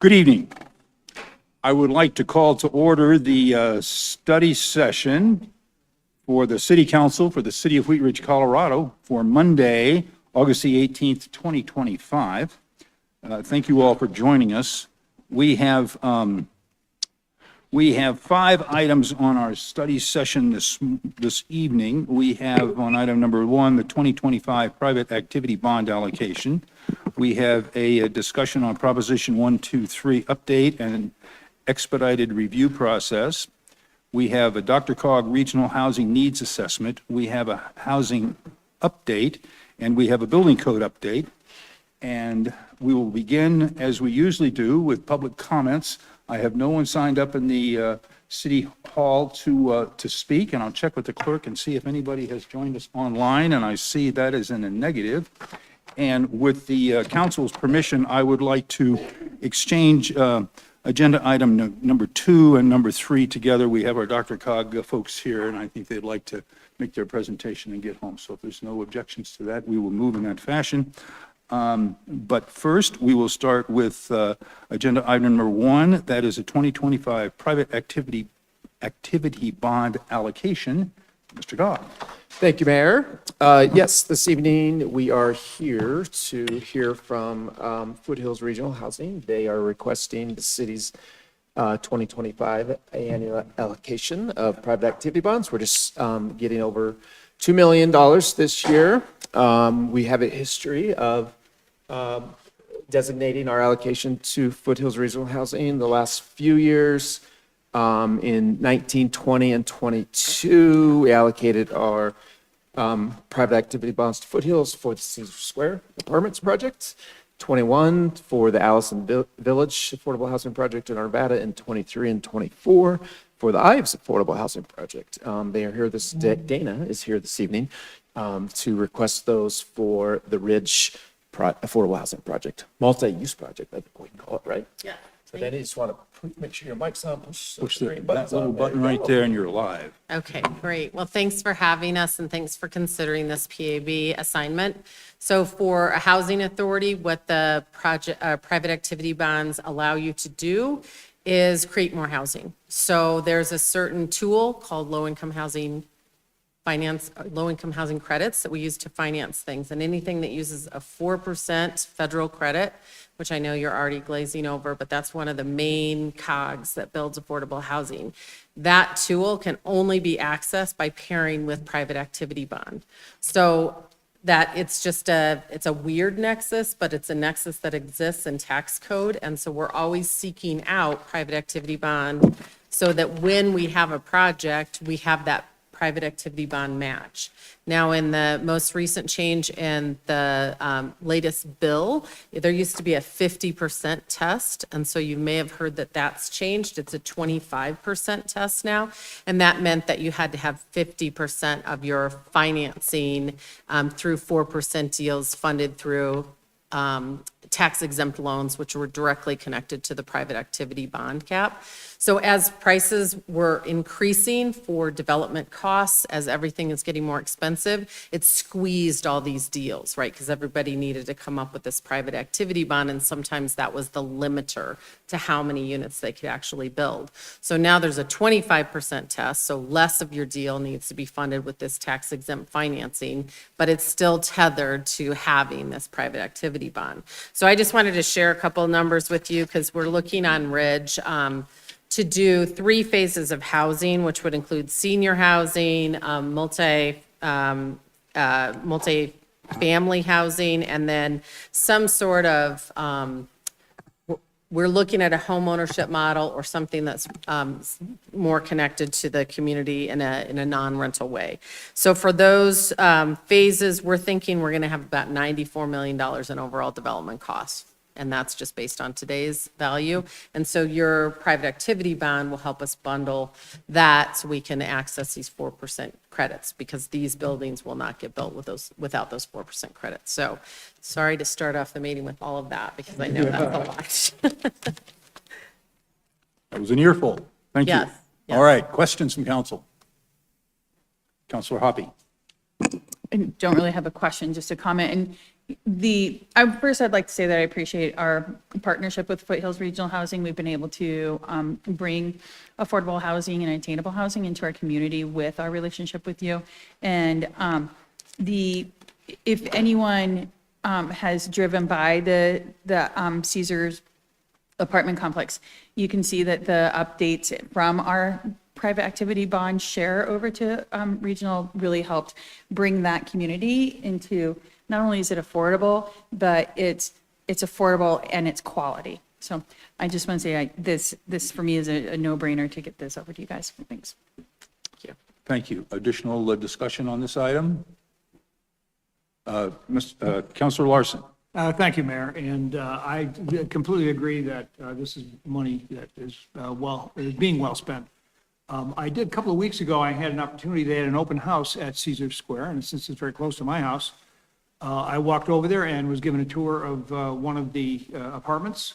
Good evening. I would like to call to order the study session for the City Council for the City of Wheat Ridge, Colorado for Monday, August the 18th, 2025. Thank you all for joining us. We have 5 items on our study session this evening. We have on item number 1, the 2025 private activity bond allocation. We have a discussion on Proposition 123 update and expedited review process. We have a DRCOG regional housing needs assessment. We have a housing update, and we have a building code update. And we will begin, as we usually do, with public comments. I have no one signed up in the City Hall to speak, and I'll check with the clerk and see if anybody has joined us online, and I see that is in a negative. And with the council's permission, I would like to exchange agenda item number 2 and number 3 together. We have our DRCOG folks here, and I think they'd like to make their presentation and get home. So if there's no objections to that, we will move in that fashion. But first, we will start with agenda item number 1. That is a 2025 private activity bond allocation. Mr. Dodd. Thank you, Mayor. Yes, this evening we are here to hear from Foothills Regional Housing. They are requesting the city's 2025 annual allocation of private activity bonds. We're just getting over $2 million this year. We have a history of designating our allocation to Foothills Regional Housing the last few years. In 19, 20, and 22, we allocated our private activity bonds to Foothills for the Caesar Square Apartments project, 21 for the Allison Village Affordable Housing Project in Arvada, and 23 and 24 for the Ives Affordable Housing Project. They are here Dana is here this evening to request those for the Ridge Affordable Housing Project, multi-use project, I think we can call it, right? Yeah. So then you just want to make sure your mic's on, push That little button right there, and you're live. Okay, great. Well, thanks for having us and thanks for considering this PAB assignment. So for a housing authority, what the private activity bonds allow you to do is create more housing. So there's a certain tool called low-income housing credits that we use to finance things. And anything that uses a 4% federal credit, which I know you're already glazing over, but that's one of the main cogs that builds affordable housing. That tool can only be accessed by pairing with private activity bond. So that it's a weird nexus, but it's a nexus that exists in tax code. And so we're always seeking out private activity bond so that when we have a project, we have that private activity bond match. Now, in the most recent change in the latest bill, there used to be a 50% test, and so you may have heard that that's changed. It's a 25% test now, and that meant that you had to have 50% of your financing through 4% deals funded through tax-exempt loans, which were directly connected to the private activity bond cap. So as prices were increasing for development costs, as everything is getting more expensive, it squeezed all these deals, right? Because everybody needed to come up with this private activity bond, and sometimes that was the limiter to how many units they could actually build. So now there's a 25% test, so less of your deal needs to be funded with this tax-exempt financing, but it's still tethered to having this private activity bond. So I just wanted to share a couple of numbers with you because we're looking on Ridge to do 3 phases of housing, which would include senior housing, multi-family housing, and then some sort of, we're looking at a home ownership model or something that's more connected to the community in a non-rental way. So for those phases, we're thinking we're going to have about $94 million in overall development costs. And that's just based on today's value. And so your private activity bond will help us bundle that so we can access these 4% credits, because these buildings will not get built without those 4% credits. So sorry to start off the meeting with all of that, because I know that's a lot. That was an earful. Thank you. Yes, yes. All right, questions from council? Councilor Hoppe. I don't really have a question, just a comment. And I'd like to say that I appreciate our partnership with Foothills Regional Housing. We've been able to bring affordable housing and attainable housing into our community with our relationship with you. And if anyone has driven by the Caesars apartment complex, you can see that the updates from our private activity bond share over to regional really helped bring that community into, not only is it affordable, but it's affordable and it's quality. So I just want to say this for me is a no-brainer to get this over to you guys. Thanks. Thank you. Additional discussion on this item? Councilor Larson. Thank you, Mayor. And I completely agree that this is money that is being well spent. I did, a couple of weeks ago, I had an opportunity, they had an open house at Caesar Square, and since it's very close to my house, I walked over there and was given a tour of one of the apartments.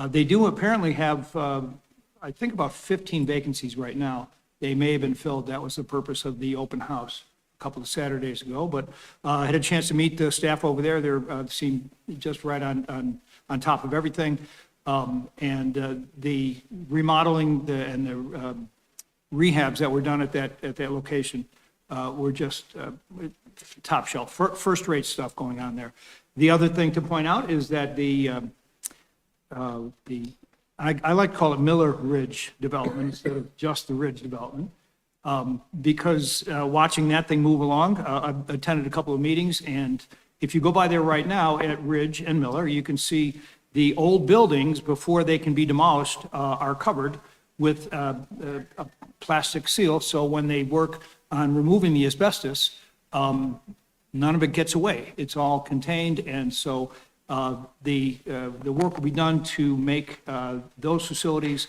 They do apparently have, I think, about 15 vacancies right now. They may have been filled. That was the purpose of the open house a couple of Saturdays ago. But I had a chance to meet the staff over there. They're seem just right on top of everything. And the remodeling and the rehabs that were done at that location were just top shelf, first-rate stuff going on there. The other thing to point out is that I like to call it Miller Ridge Development instead of just the Ridge Development, because watching that thing move along, I've attended a couple of meetings, and if you go by there right now at Ridge and Miller, you can see the old buildings before they can be demolished are covered with a plastic seal, so when they work on removing the asbestos, none of it gets away. It's all contained, and so the work will be done to make those facilities,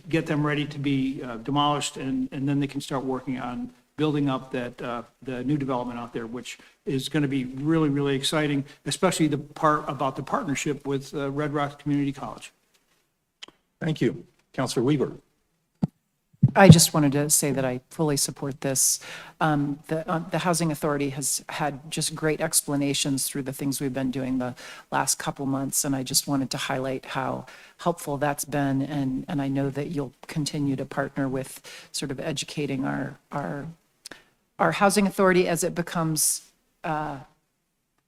get them ready to be demolished, and then they can start working on building up the new development out there, which is going to be really, really exciting, especially the part about the partnership with Red Rock Community College. Thank you. Councilor Weaver. I just wanted to say that I fully support this. The Housing Authority has had just great explanations through the things we've been doing the last couple months, and I just wanted to highlight how helpful that's been, and I know that you'll continue to partner with sort of educating our Housing Authority as it becomes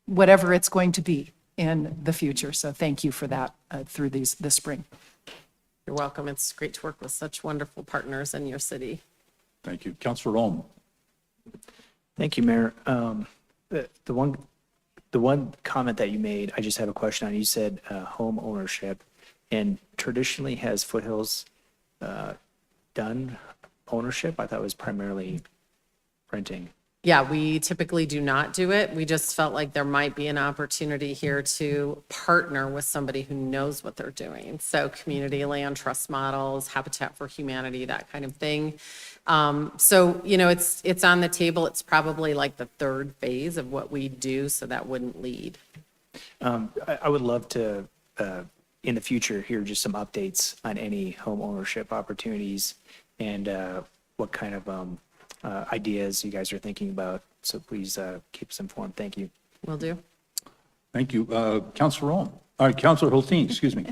whatever it's going to be in the future. So thank you for that through this spring. You're welcome. It's great to work with such wonderful partners in your city. Thank you. Councilor Ohm. Thank you, Mayor. The one comment that you made, I just have a question on. You said home ownership, and traditionally has Foothills done ownership? I thought it was primarily renting. Yeah, we typically do not do it. We just felt like there might be an opportunity here to partner with somebody who knows what they're doing. So community land trust models, Habitat for Humanity, that kind of thing. So, you know, it's on the table. It's probably like the third phase of what we do, so that wouldn't lead. I would love to, in the future, hear just some updates on any home ownership opportunities and what kind of ideas you guys are thinking about. So please keep us informed. Thank you. Will do. Thank you. Councilor Ohm. Councilor Hulteen, excuse me.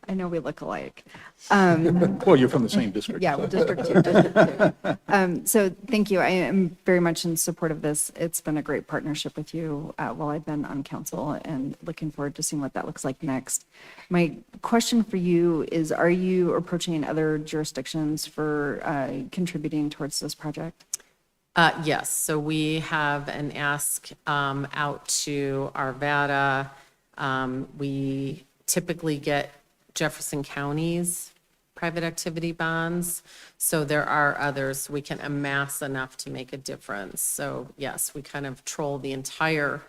I know we look alike. Well, you're from the same district. Yeah, well, District 2. So thank you. I am very much in support of this. It's been a great partnership with you while I've been on council, and looking forward to seeing what that looks like next. My question for you is, are you approaching other jurisdictions for contributing towards this project? Yes, so we have an ask out to Arvada. We typically get Jefferson County's private activity bonds. So there are others. We can amass enough to make a difference. So yes, we kind of troll the entire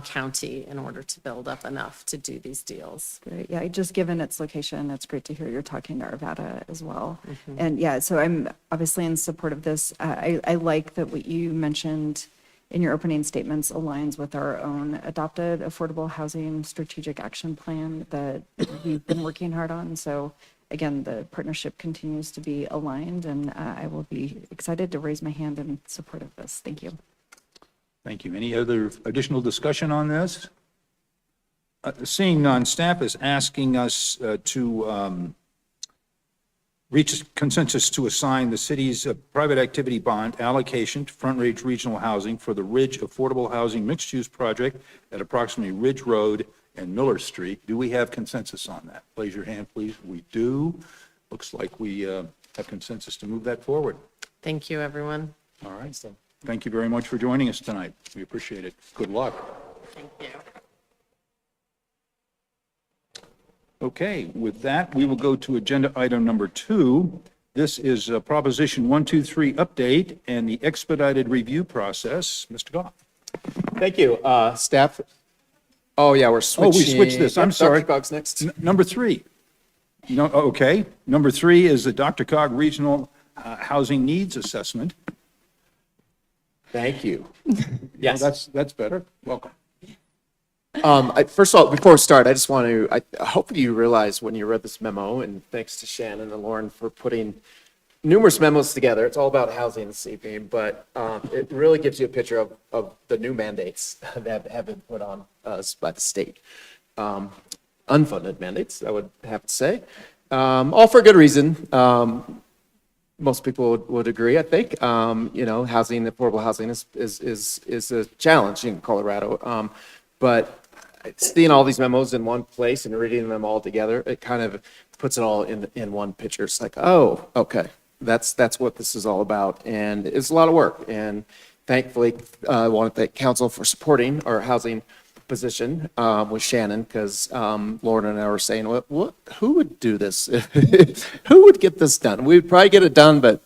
county in order to build up enough to do these deals. Great. Yeah, just given its location, it's great to hear you're talking to Arvada as well. And yeah, so I'm obviously in support of this. I like that what you mentioned in your opening statements aligns with our own adopted affordable housing strategic action plan that we've been working hard on. So again, the partnership continues to be aligned, and I will be excited to raise my hand in support of this. Thank you. Thank you. Any other additional discussion on this? Seeing none, staff is asking us to reach consensus to assign the city's private activity bond allocation to Front Range Regional Housing for the Ridge Affordable Housing Mixed-Use Project at approximately Ridge Road and Miller Street. Do we have consensus on that? Raise your hand, please. We do. Looks like we have consensus to move that forward. Thank you, everyone. All right. Thank you very much for joining us tonight. We appreciate it. Good luck. Thank you. Okay, with that, we will go to agenda item number 2. This is Proposition 123 update and the expedited review process. Mr. Goff. Thank you, staff. Oh, yeah, we're Oh, switching. we switched this. I'm Yep, sorry. Dr. Cog's next. Number 3. No, okay. Number 3 is the Dr. Cog Regional Housing Needs Assessment. Thank you. Well, Yes. that's better. Welcome. First of all, before we start, I just want to, hopefully you realize when you read this memo, and thanks to Shannon and Lauren for putting numerous memos together. It's all about housing this evening, but it really gives you a picture of the new mandates that have been put on us by the state. Unfunded mandates, I would have to say. All for good reason. Most people would agree, I think. Housing, affordable housing is a challenge in Colorado. But seeing all these memos in one place and reading them all together, it kind of puts it all in one picture. It's like, oh, okay, that's what this is all about. And it's a lot of work. And thankfully, I want to thank council for supporting our housing position with Shannon, because Lauren and I were saying, who would do this? Who would get this done? We'd probably get it done, but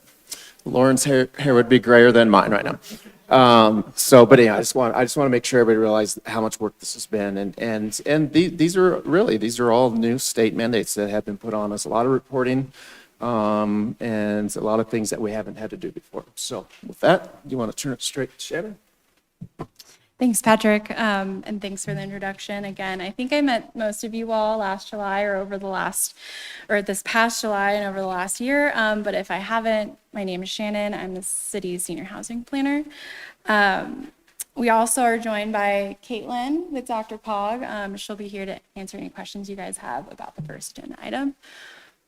Lauren's hair would be grayer than mine right now. But yeah, I just want to make sure everybody realizes how much work this has been, and these are all new state mandates that have been put on us. A lot of reporting, and a lot of things that we haven't had to do before. So with that, you want to turn it straight to Shannon? Thanks, Patrick, and thanks for the introduction. Again, I think I met most of you all last July or this past July and over the last year. But if I haven't, my name is Shannon. I'm the city's senior housing planner. We also are joined by Caitlin with Dr. Cog. She'll be here to answer any questions you guys have about the first agenda item,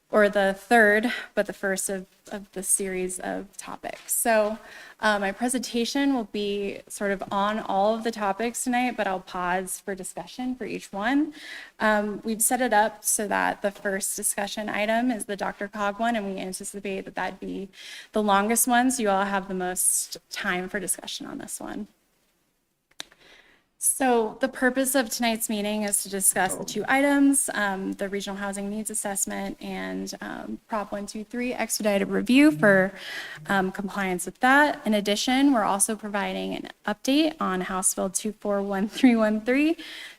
or the third, but the first of the series of topics. So my presentation will be sort of on all of the topics tonight, but I'll pause for discussion for each one. We've set it up so that the first discussion item is the Dr. Cog one, and we anticipate that that'd be the longest one, so you all have the most time for discussion on this one. So the purpose of tonight's meeting is to discuss the two items, the Regional Housing Needs Assessment and Prop 123 expedited review for compliance with that. In addition, we're also providing an update on House Bill 241313,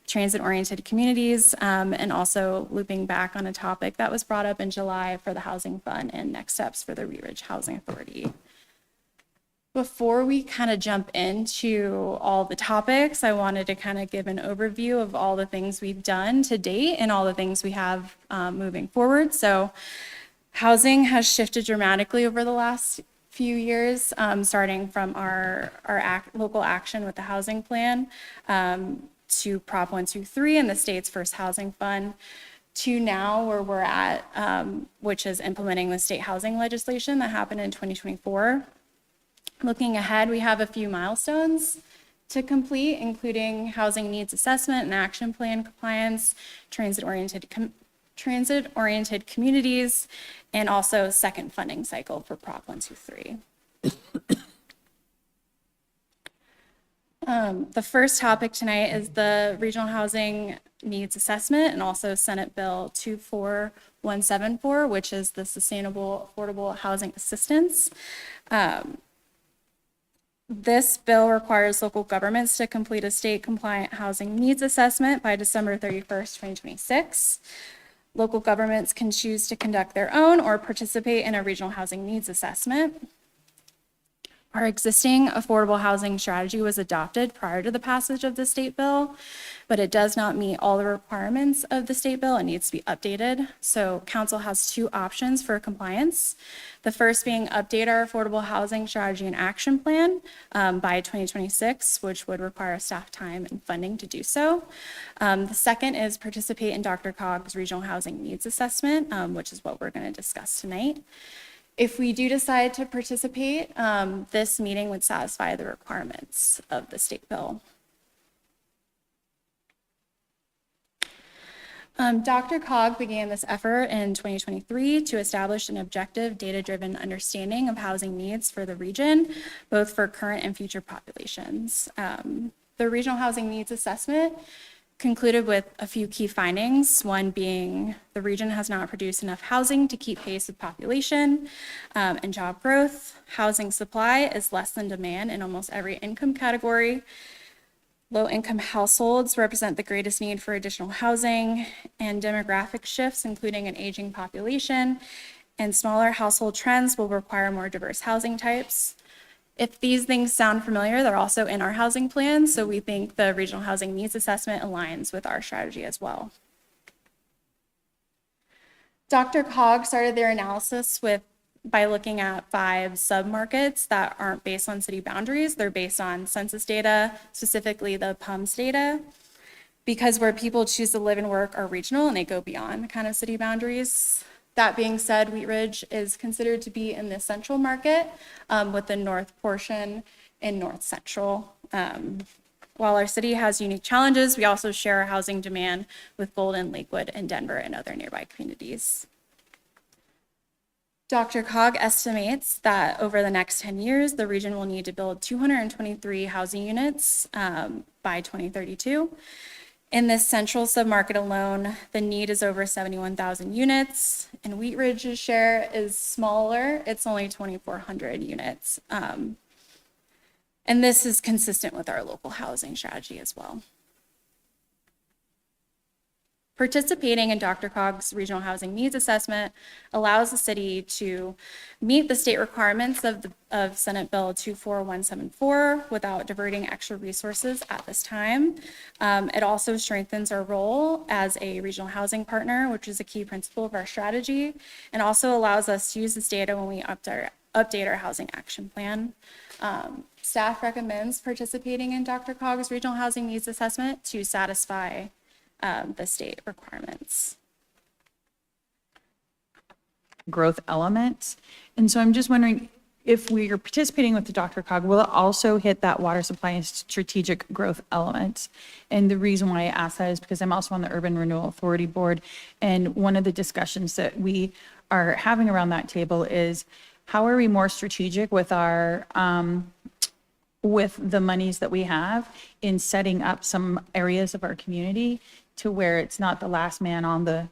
transit-oriented communities, and also looping back on a topic that was brought up in July for the Housing Fund and next steps for the Wheat Ridge Housing Authority. Before we kind of jump into all the topics, I wanted to kind of give an overview of all the things we've done to date and all the things we have moving forward. So housing has shifted dramatically over the last few years, starting from our local action with the housing plan to Prop 123 and the state's first housing fund, to now where we're at, which is implementing the state housing legislation that happened in 2024. Looking ahead, we have a few milestones to complete, including housing needs assessment and action plan compliance, transit-oriented communities, and also second funding cycle for Prop 123. The first topic tonight is the Regional Housing Needs Assessment and also Senate Bill 24174, which is the Sustainable Affordable Housing Assistance. This bill requires local governments to complete a state-compliant housing needs assessment by December 31st, 2026. Local governments can choose to conduct their own or participate in a regional housing needs assessment. Our existing affordable housing strategy was adopted prior to the passage of the state bill, but it does not meet all the requirements of the state bill. It needs to be updated. So council has two options for compliance. The first being update our affordable housing strategy and action plan by 2026, which would require staff time and funding to do so. The second is participate in DRCOG's regional housing needs assessment, which is what we're going to discuss tonight. If we do decide to participate, this meeting would satisfy the requirements of the state bill. DRCOG began this effort in 2023 to establish an objective, data-driven understanding of housing needs for the region, both for current and future populations. The regional housing needs assessment concluded with a few key findings, one being the region has not produced enough housing to keep pace with population and job growth. Housing supply is less than demand in almost every income category. Low-income households represent the greatest need for additional housing, and demographic shifts, including an aging population, and smaller household trends will require more diverse housing types. If these things sound familiar, they're also in our housing plan, so we think the regional housing needs assessment aligns with our strategy as well. DRCOG started their analysis by looking at 5 submarkets that aren't based on city boundaries. They're based on census data, specifically the PUMS data, because where people choose to live and work are regional and they go beyond the kind of city boundaries. That being said, Wheat Ridge is considered to be in the central market with the north portion in north central. While our city has unique challenges, we also share housing demand with Golden, Lakewood, and Denver and other nearby communities. DRCOG estimates that over the next 10 years, the region will need to build 223 housing units by 2032. In this central submarket alone, the need is over 71,000 units, and Wheat Ridge's share is smaller. It's only 2,400 units. And this is consistent with our local housing strategy as well. Participating in DRCOG's regional housing needs assessment allows the city to meet the state requirements of Senate Bill 24174 without diverting extra resources at this time. It also strengthens our role as a regional housing partner, which is a key principle of our strategy, and also allows us to use this data when we update our housing action plan. Staff recommends participating in DRCOG's regional housing needs assessment to satisfy the state requirements. Growth element. And so I'm just wondering if we are participating with the DRCOG, will it also hit that water supply and strategic growth element? And the reason why I ask that is because I'm also on the Urban Renewal Authority Board. And one of the discussions that we are having around that table is how are we more strategic with our with the monies that we have in setting up some areas of our community to where it's not the last man on the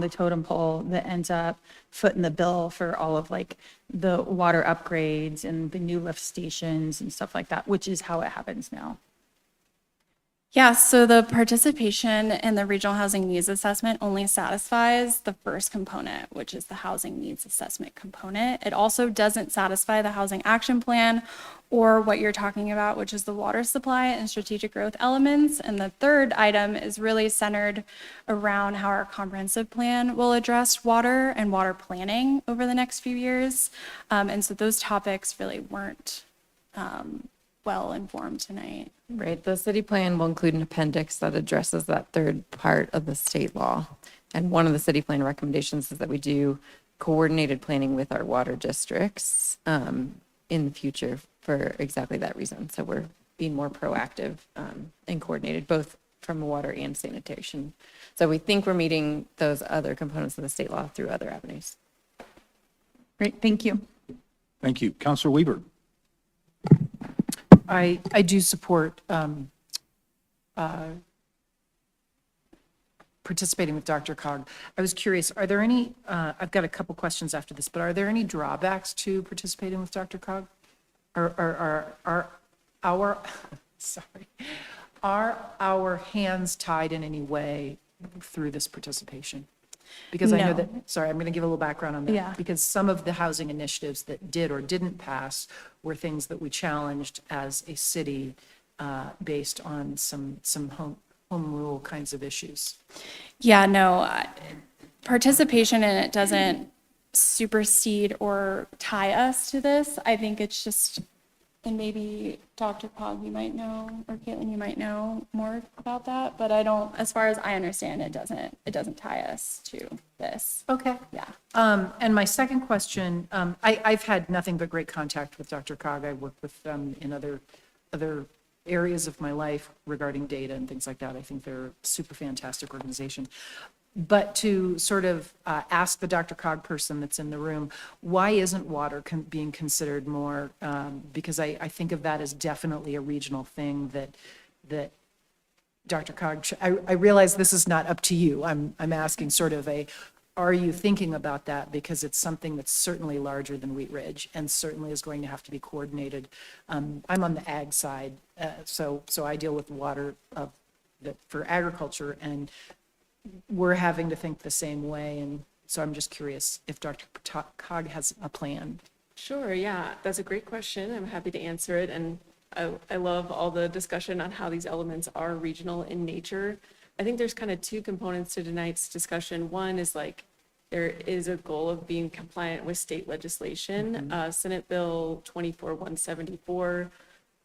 totem pole that ends up footing the bill for all of like the water upgrades and the new lift stations and stuff like that, which is how it happens now. Yeah, so the participation in the regional housing needs assessment only satisfies the first component, which is the housing needs assessment component. It also doesn't satisfy the housing action plan or what you're talking about, which is the water supply and strategic growth elements. And the third item is really centered around how our comprehensive plan will address water and water planning over the next few years. And so those topics really weren't well informed tonight. Right, the city plan will include an appendix that addresses that third part of the state law. And one of the city plan recommendations is that we do coordinated planning with our water districts in the future for exactly that reason. So we're being more proactive and coordinated, both from water and sanitation. So we think we're meeting those other components of the state law through other avenues. Great, thank you. Thank you. Counselor Weber. I do support participating with DRCOG. I was curious, are there any, I've got a couple questions after this, but are there any drawbacks to participating with DRCOG? Are our, sorry, are our hands tied in any way through this participation? Because I know No. that, sorry, I'm going to give a little background on that. Yeah. Because some of the housing initiatives that did or didn't pass were things that we challenged as a city based on some home rule kinds of issues. Yeah, no, participation in it doesn't supersede or tie us to this. I think it's just, and maybe Dr. Cog, you might know, or Caitlin, you might know more about that, but I don't, as far as I understand, it doesn't tie us to this. Okay. Yeah. And my second question, I've had nothing but great contact with Dr. Cog. I work with them in other areas of my life regarding data and things like that. I think they're a super fantastic organization. But to sort of ask the Dr. Cog person that's in the room, why isn't water being considered more? Because I think of that as definitely a regional thing that Dr. Cog, I realize this is not up to you. I'm asking sort of are you thinking about that? Because it's something that's certainly larger than Wheat Ridge and certainly is going to have to be coordinated. I'm on the ag side, so I deal with water for agriculture, and we're having to think the same way. And so I'm just curious if Dr. Cog has a plan. Sure, yeah, that's a great question. I'm happy to answer it. And I love all the discussion on how these elements are regional in nature. I think there's kind of two components to tonight's discussion. One is like, there is a goal of being compliant with state legislation. Senate Bill 24-174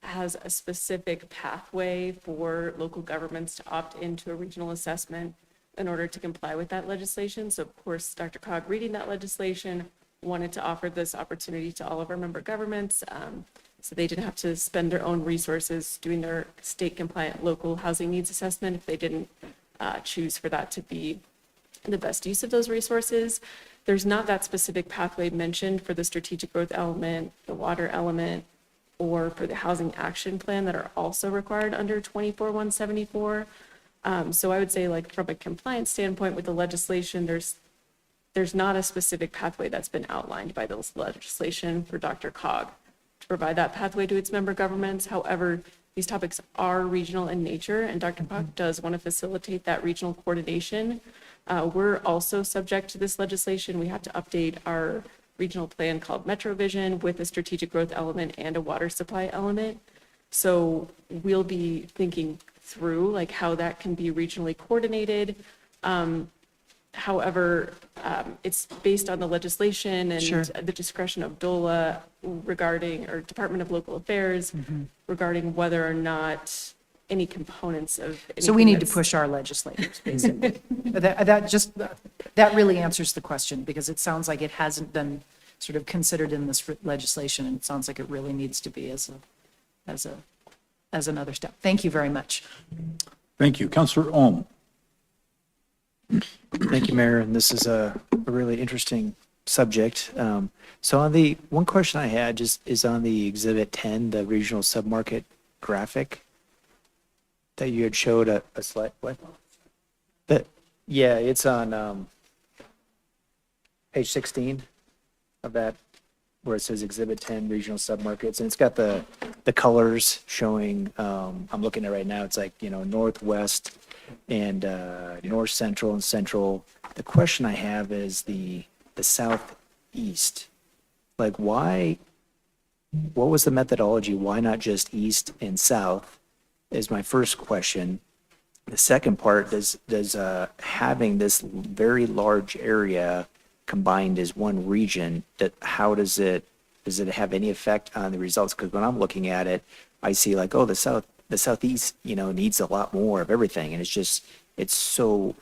has a specific pathway for local governments to opt into a regional assessment in order to comply with that legislation. So of course, Dr. Cog, reading that legislation, wanted to offer this opportunity to all of our member governments, so they didn't have to spend their own resources doing their state compliant local housing needs assessment if they didn't choose for that to be the best use of those resources. There's not that specific pathway mentioned for the strategic growth element, the water element, or for the housing action plan that are also required under 24-174. So I would say, like, from a compliance standpoint with the legislation, there's not a specific pathway that's been outlined by this legislation for Dr. Cog to provide that pathway to its member governments. However, these topics are regional in nature, and Dr. Cog does want to facilitate that regional coordination. We're also subject to this legislation. We have to update our regional plan called MetroVision with a strategic growth element and a water supply element. So we'll be thinking through like how that can be regionally coordinated. However, it's based on the legislation and Sure. the discretion of DOLA regarding, or Department of Local Affairs, regarding whether or not any components of. So we anything need to that's- push our legislators, basically. That really answers the question, because it sounds like it hasn't been sort of considered in this legislation, and it sounds like it really needs to be as another step. Thank you very much. Thank you. Counselor Ohm. Thank you, Mayor, and this is a really interesting subject. So on the, one question I had just is on the Exhibit 10, the regional submarket graphic that you had showed a slide, what? Yeah, it's on page 16 of that, where it says Exhibit 10, regional submarkets, and it's got the colors showing, I'm looking at right now, it's like, northwest and north central and central. The question I have is the southeast. Like, what was the methodology? Why not just east and south is my first question. The second part, does having this very large area combined as one region, how does it have any effect on the results? Because when I'm looking at it, I see like, oh, the southeast, needs a lot more of everything, and it's so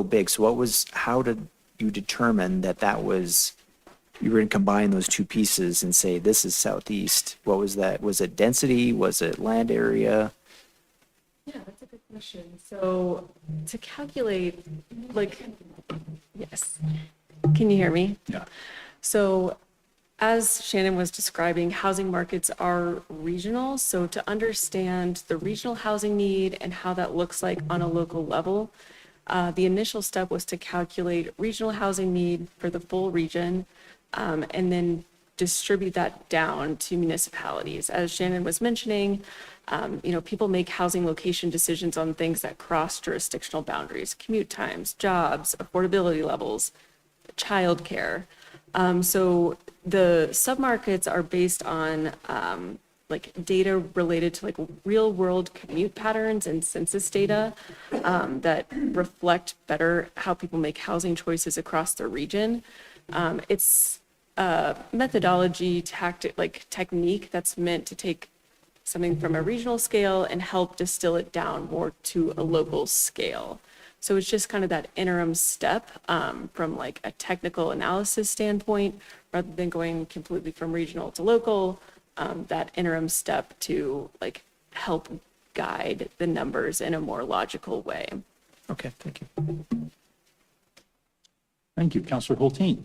big. So how did you determine that was, you were going to combine those two pieces and say this is southeast? What was that? Was it density? Was it land area? Yeah, that's a good question. So to calculate, yes. Can you hear me? Yeah. So as Shannon was describing, housing markets are regional. So to understand the regional housing need and how that looks like on a local level, the initial step was to calculate regional housing need for the full region, and then distribute that down to municipalities. As Shannon was mentioning, People make housing location decisions on things that cross jurisdictional boundaries, commute times, jobs, affordability levels, childcare. So the submarkets are based on data related to real world commute patterns and census data that reflect better how people make housing choices across the region. It's a methodology technique that's meant to take something from a regional scale and help distill it down more to a local scale. So it's just kind of that interim step from a technical analysis standpoint, rather than going completely from regional to local, that interim step to help guide the numbers in a more logical way. Okay, thank you. Thank you. Counselor Hulteen.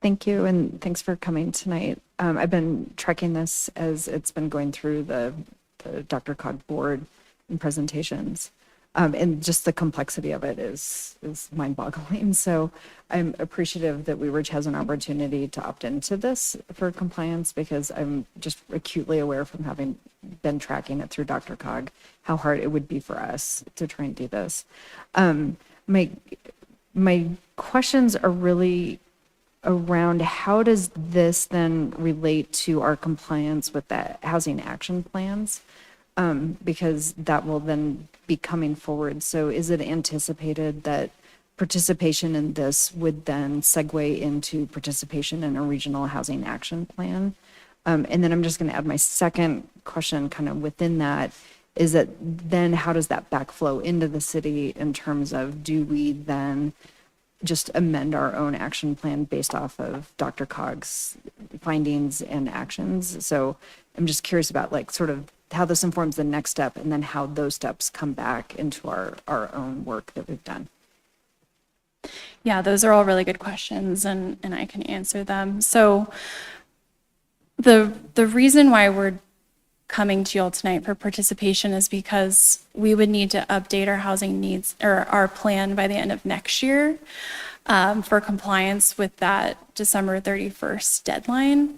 Thank you, and thanks for coming tonight. I've been tracking this as it's been going through the DRCOG board and presentations. And just the complexity of it is mind-boggling. So I'm appreciative that Wheatridge has an opportunity to opt into this for compliance, because I'm just acutely aware from having been tracking it through DRCOG how hard it would be for us to try and do this. My questions are really around how does this then relate to our compliance with the housing action plans? Because that will then be coming forward. So is it anticipated that participation in this would then segue into participation in a regional housing action plan? And then I'm just going to add my second question kind of within that, is that then how does that backflow into the city in terms of, do we then just amend our own action plan based off of DRCOG's findings and actions? So I'm just curious about sort of how this informs the next step, and then how those steps come back into our own work that we've done. Yeah, those are all really good questions, and I can answer them. So the reason why we're coming to you all tonight for participation is because we would need to update our housing needs or our plan by the end of next year for compliance with that December 31st deadline.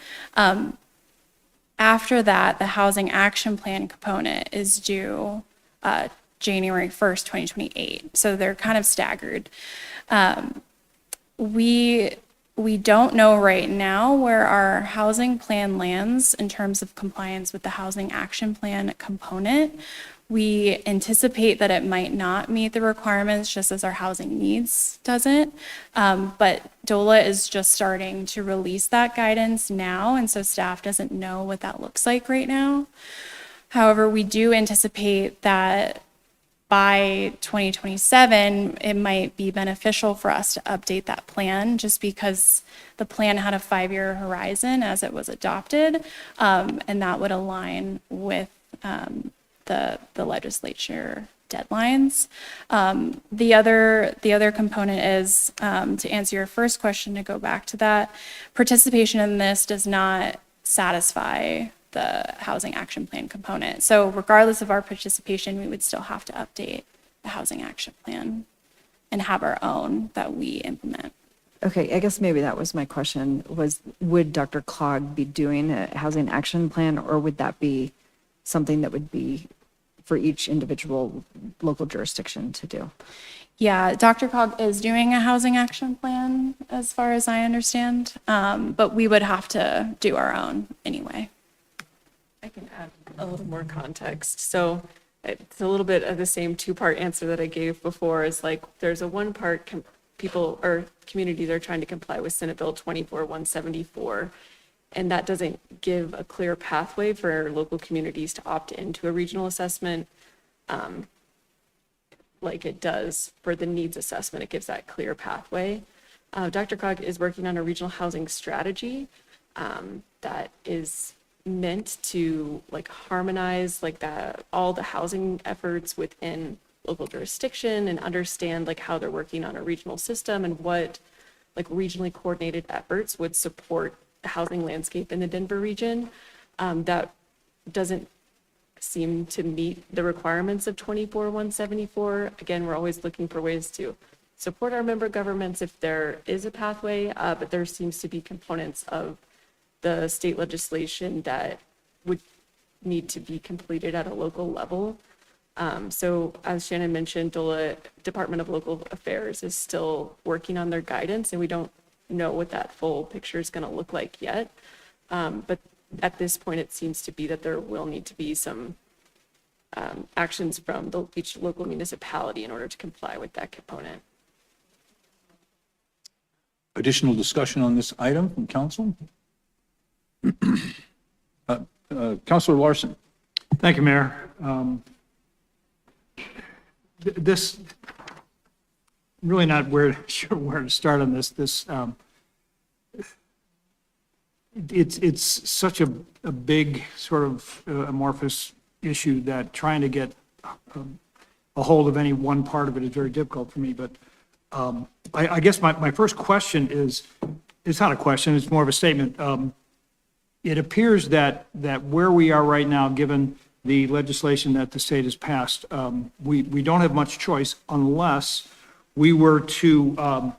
After that, the housing action plan component is due January 1st, 2028. So they're kind of staggered. We don't know right now where our housing plan lands in terms of compliance with the housing action plan component. We anticipate that it might not meet the requirements, just as our housing needs doesn't. But DOLA is just starting to release that guidance now, and so staff doesn't know what that looks like right now. However, we do anticipate that by 2027, it might be beneficial for us to update that plan, just because the plan had a 5-year horizon as it was adopted, and that would align with the legislature deadlines. The other component is, to answer your first question, to go back to that, participation in this does not satisfy the housing action plan component. So regardless of our participation, we would still have to update the housing action plan and have our own that we implement. Okay, I guess maybe that was my question, was would DRCOG be doing a housing action plan, or would that be something that would be for each individual local jurisdiction to do? Yeah, DRCOG is doing a housing action plan, as far as I understand, but we would have to do our own anyway. I can add a little more context. So it's a little bit of the same two-part answer that I gave before. Is there's a one part people or communities are trying to comply with Senate Bill 24-174, and that doesn't give a clear pathway for local communities to opt into a regional assessment like it does for the needs assessment. It gives that clear pathway. DRCOG is working on a regional housing strategy that is meant to harmonize all the housing efforts within local jurisdiction and understand how they're working on a regional system and what regionally coordinated efforts would support the housing landscape in the Denver region. That doesn't seem to meet the requirements of 24-174. Again, we're always looking for ways to support our member governments if there is a pathway, but there seems to be components of the state legislation that would need to be completed at a local level. So as Shannon mentioned, DOLA, Department of Local Affairs, is still working on their guidance, and we don't know what that full picture is going to look like yet. But at this point, it seems to be that there will need to be some actions from each local municipality in order to comply with that component. Additional discussion on this item from council? Councilor Larson. Thank you, Mayor. This, really not sure where to start on this. It's such a big sort of amorphous issue that trying to get a hold of any one part of it is very difficult for me. But I guess my first question is, it's not a question, it's more of a statement. It appears that where we are right now, given the legislation that the state has passed, we don't have much choice unless we were to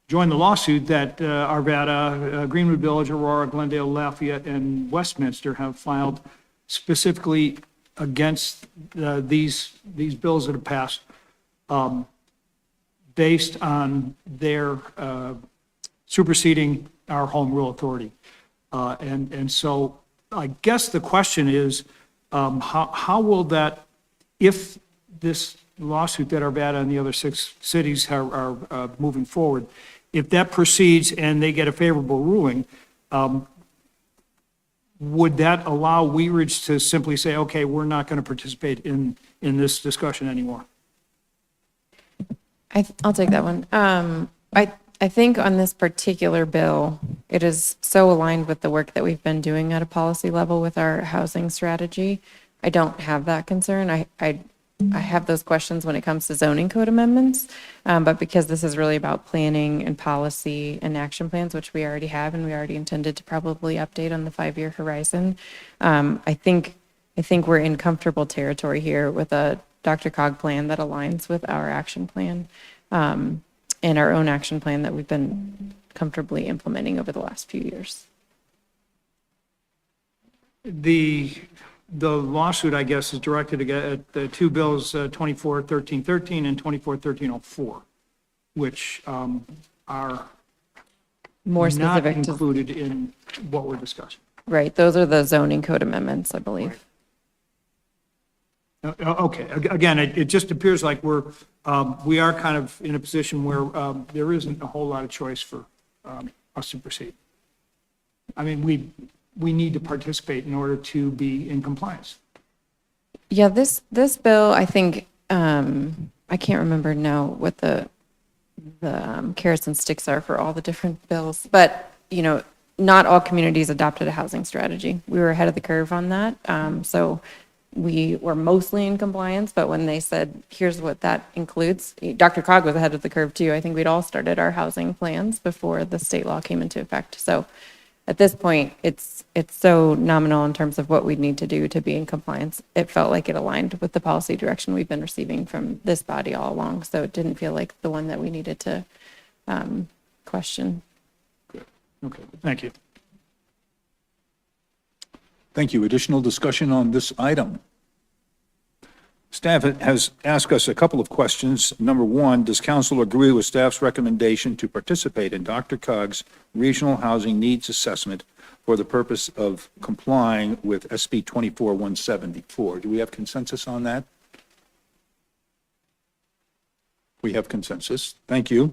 join the lawsuit that Arvada, Greenwood Village, Aurora, Glendale, Lafayette, and Westminster have filed specifically against these bills that have passed, based on their superseding our home rule authority. And so I guess the question is, how will that, if this lawsuit that Arvada and the other 6 cities are moving forward, if that proceeds and they get a favorable ruling, would that allow Wheat Ridge to simply say, okay, we're not going to participate in this discussion anymore? I'll take that one. I think on this particular bill, it is so aligned with the work that we've been doing at a policy level with our housing strategy. I don't have that concern. I have those questions when it comes to zoning code amendments, but because this is really about planning and policy and action plans, which we already have and we already intended to probably update on the 5-year horizon, I think we're in comfortable territory here with a DRCOG plan that aligns with our action plan. And our own action plan that we've been comfortably implementing over the last few years. The lawsuit, I guess, is directed at the 2 bills, 241313 and 241304, which are More not specific to, included in what we're discussing. right, those are the zoning code amendments, I believe. Okay, again, it just appears like we are kind of in a position where there isn't a whole lot of choice for us to proceed. I mean, we need to participate in order to be in compliance. Yeah, this bill, I think, I can't remember now what the carrots and sticks are for all the different bills, but, you know, not all communities adopted a housing strategy. We were ahead of the curve on that. So we were mostly in compliance, but when they said, here's what that includes, DRCOG was ahead of the curve too. I think we'd all started our housing plans before the state law came into effect. So at this point, it's so nominal in terms of what we'd need to do to be in compliance. It felt like it aligned with the policy direction we've been receiving from this body all along. So it didn't feel like the one that we needed to question. Okay, thank you. Thank you. Additional discussion on this item? Staff has asked us a couple of questions. Number one, does council agree with staff's recommendation to participate in DRCOG's Regional Housing Needs Assessment for the purpose of complying with SB 24174? Do we have consensus on that? We have consensus. Thank you.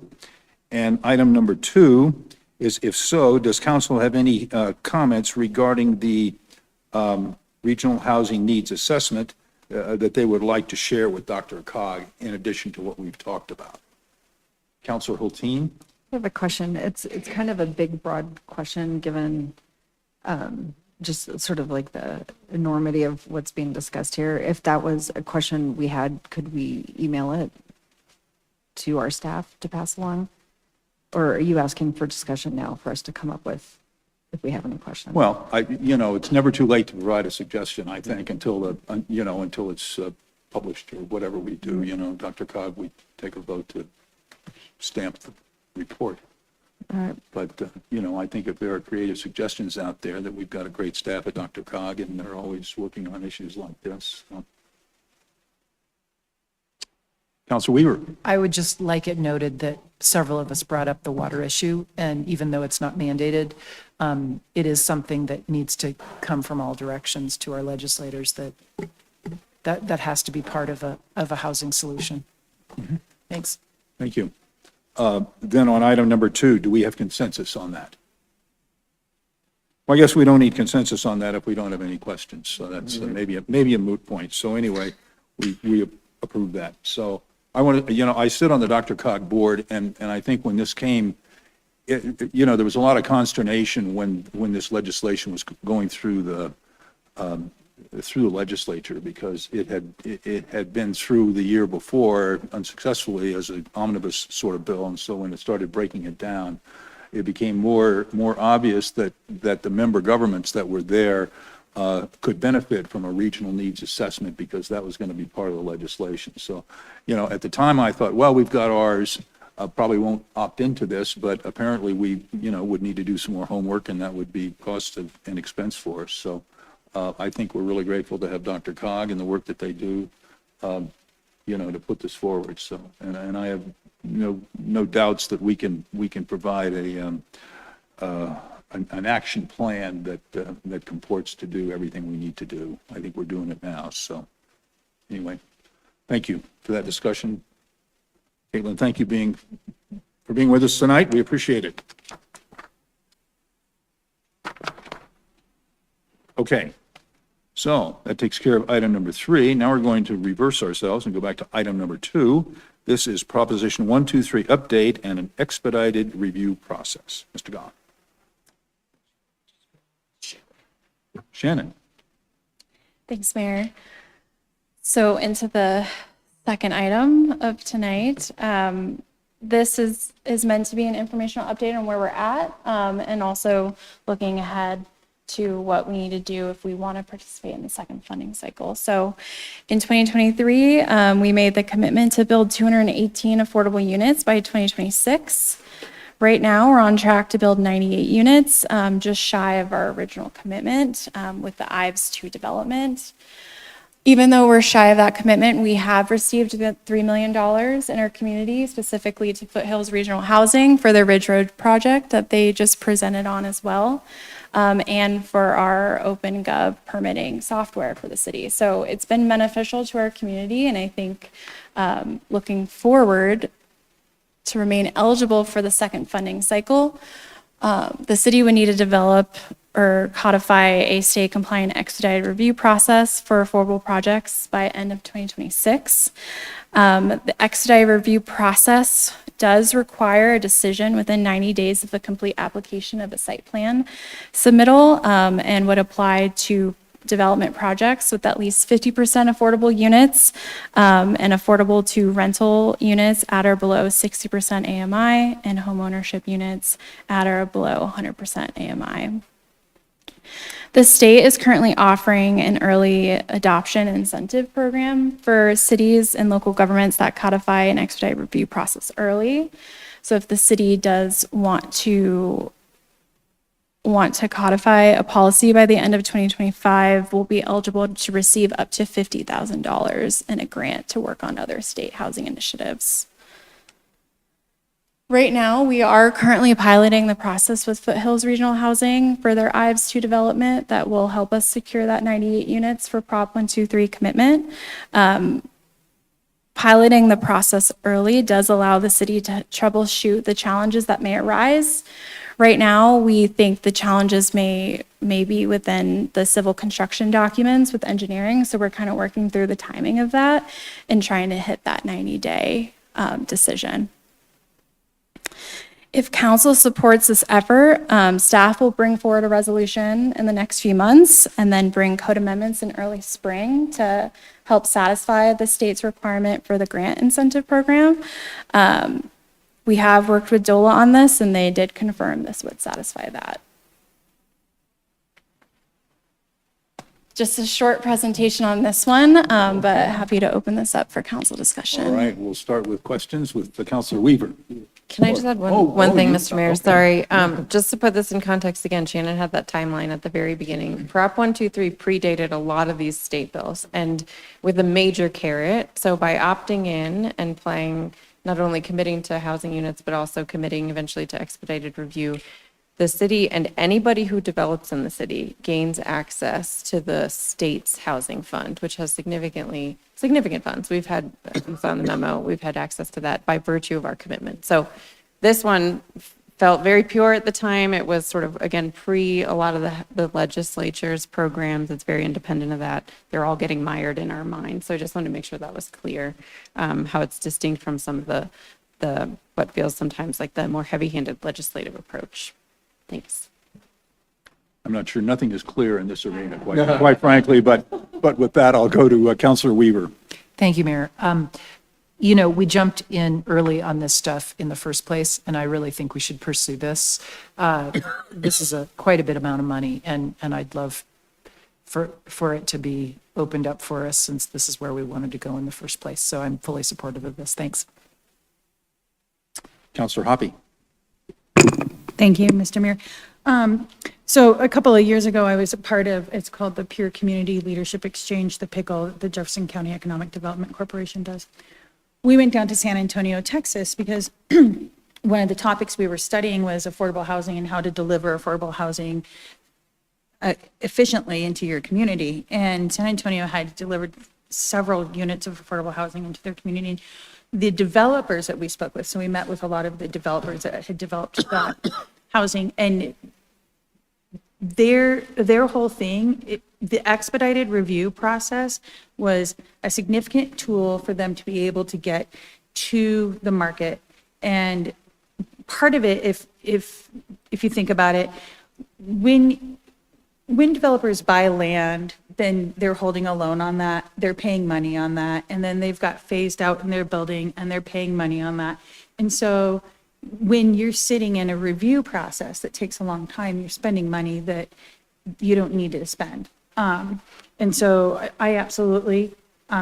And item number 2 is, if so, does council have any comments regarding the Regional Housing Needs Assessment that they would like to share with DRCOG in addition to what we've talked about? Councilor Hulteen? I have a question. It's kind of a big, broad question, given just sort of like the enormity of what's being discussed here. If that was a question we had, could we email it to our staff to pass along? Or are you asking for discussion now for us to come up with, if we have any questions? Well, it's never too late to provide a suggestion, I think, until it's published or whatever we do. DRCOG, we take a vote to stamp the report. But, I think if there are creative suggestions out there, that we've got a great staff at Dr. Cog, and they're always working on issues like this. So. Counselor Weaver? I would just like it noted that several of us brought up the water issue, and even though it's not mandated, it is something that needs to come from all directions to our legislators, that has to be part of a housing solution. Thanks. Thank you. Then on item number 2, do we have consensus on that? Well, I guess we don't need consensus on that if we don't have any questions, so that's maybe a moot point. So anyway, we approve that. So I want to, I sit on the Dr. Cog board, and I think when this came, there was a lot of consternation when this legislation was going through the legislature, because it had been through the year before unsuccessfully as an omnibus sort of bill, and so when it started breaking it down, it became more obvious that the member governments that were there could benefit from a regional needs assessment, because that was going to be part of the legislation. So, at the time I thought, well, we've got ours, probably won't opt into this, but apparently we, would need to do some more homework, and that would be cost and expense for us. So I think we're really grateful to have Dr. Cog and the work that they do, to put this forward. So, and I have no doubts that we can provide an action plan that comports to do everything we need to do. I think we're doing it now. So anyway, thank you for that discussion. Caitlin, thank you for being with us tonight. We appreciate it. Okay. So that takes care of item number 3. Now we're going to reverse ourselves and go back to item number 2. This is Proposition 123 update and an expedited review process. Mr. Gahn. Shannon. Thanks, Mayor. So into the second item of tonight, this is meant to be an informational update on where we're at, and also looking ahead to what we need to do if we want to participate in the second funding cycle. So in 2023, we made the commitment to build 218 affordable units by 2026. Right now, we're on track to build 98 units, just shy of our original commitment with the Ives 2 development. Even though we're shy of that commitment, we have received about $3 million in our community, specifically to Foothills Regional Housing for their Ridge Road project that they just presented on as well, and for our OpenGov permitting software for the city. So it's been beneficial to our community, and I think looking forward to remain eligible for the second funding cycle, the city would need to develop or codify a state compliant expedited review process for affordable projects by end of 2026. The expedited review process does require a decision within 90 days of the complete application of a site plan submittal, and would apply to development projects with at least 50% affordable units, and affordable to rental units at or below 60% AMI, and homeownership units at or below 100% AMI. The state is currently offering an early adoption incentive program for cities and local governments that codify an expedited review process early. So if the city does want to codify a policy by the end of 2025, we'll be eligible to receive up to $50,000 in a grant to work on other state housing initiatives. Right now, we are currently piloting the process with Foothills Regional Housing for their Ives 2 development that will help us secure that 98 units for Prop 123 commitment. Piloting the process early does allow the city to troubleshoot the challenges that may arise. Right now, we think the challenges may be within the civil construction documents with engineering, so we're kind of working through the timing of that and trying to hit that 90-day decision. If council supports this effort, staff will bring forward a resolution in the next few months and then bring code amendments in early spring to help satisfy the state's requirement for the grant incentive program. We have worked with DOLA on this, and they did confirm this would satisfy that. Just a short presentation on this one, but happy to open this up for council discussion. All right, we'll start with questions with Councilor Weaver. Can I just add one thing, Mr. Mayor? Sorry. Just to put this in context again, Shannon had that timeline at the very beginning. Prop 123 predated a lot of these state bills and with a major carrot. So by opting in and playing, not only committing to housing units, but also committing eventually to expedited review, the city and anybody who develops in the city gains access to the state's housing fund, which has significant funds. We've had, as you saw in the memo, we've had access to that by virtue of our commitment. So this one felt very pure at the time. It was sort of, again, pre a lot of the legislature's programs. It's very independent of that. They're all getting mired in our minds. So I just wanted to make sure that was clear, how it's distinct from some of the what feels sometimes like the more heavy-handed legislative approach. Thanks. I'm not sure, nothing is clear in this arena, quite frankly, but with that, I'll go to Counselor Weaver. Thank you, Mayor. You know, we jumped in early on this stuff in the first place, and I really think we should pursue this. This is quite a bit amount of money, and I'd love for it to be opened up for us since this is where we wanted to go in the first place. So I'm fully supportive of this. Thanks. Counselor Hoppy. Thank you, Mr. Mayor. So a couple of years ago, I was a part of, it's called the Peer Community Leadership Exchange, the PICLE, the Jefferson County Economic Development Corporation does. We went down to San Antonio, Texas, because one of the topics we were studying was affordable housing and how to deliver affordable housing efficiently into your community. And San Antonio had delivered several units of affordable housing into their community. The developers that we spoke with, so we met with a lot of the developers that had developed that housing, and their whole thing, the expedited review process was a significant tool for them to be able to get to the market. And part of it, if you think about it, when developers buy land, then they're holding a loan on that, they're paying money on that, and then they've got phased out in their building and they're paying money on that. And so when you're sitting in a review process that takes a long time, you're spending money that you don't need to spend. And so I absolutely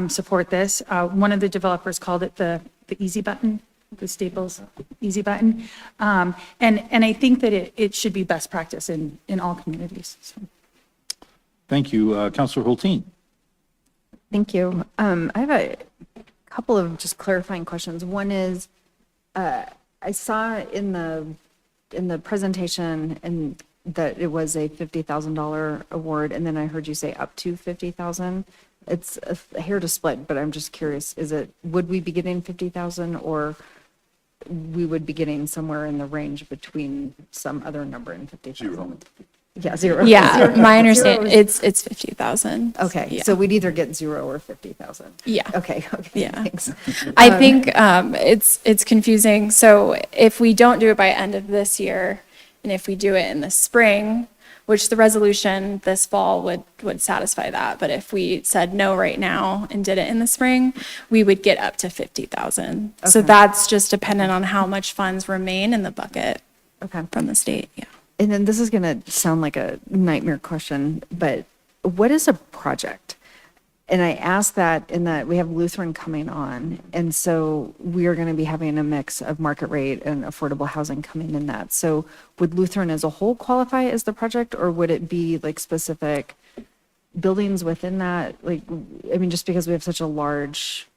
support this. One of the developers called it the easy button, the Staples easy button. And I think that it should be best practice in all communities. So. Thank you. Counselor Hulteen. Thank you. I have a couple of just clarifying questions. One is, I saw in the presentation and that it was a $50,000 award, and then I heard you say up to 50,000. It's a hair to split, but I'm just curious, would we be getting 50,000 or we would be getting somewhere in the range between some other number and 50,000? Yeah, zero. Yeah, Zero. my understanding, it's 50,000. Okay, Yeah. so we'd either get 0 or 50,000. Yeah. Okay, Yeah. thanks. I think it's confusing. So if we don't do it by end of this year, and if we do it in the spring, which the resolution this fall would satisfy that. But if we said no right now and did it in the spring, we would get up to 50,000. So Okay. that's just dependent on how much funds remain in the bucket Okay. from the state. Yeah. And then this is going to sound like a nightmare question, but what is a project? And I ask that in that we have Lutheran coming on, and so we are going to be having a mix of market rate and affordable housing coming in that. So would Lutheran as a whole qualify as the project, or would it be like specific buildings within that? Like, I mean, just because we have such a large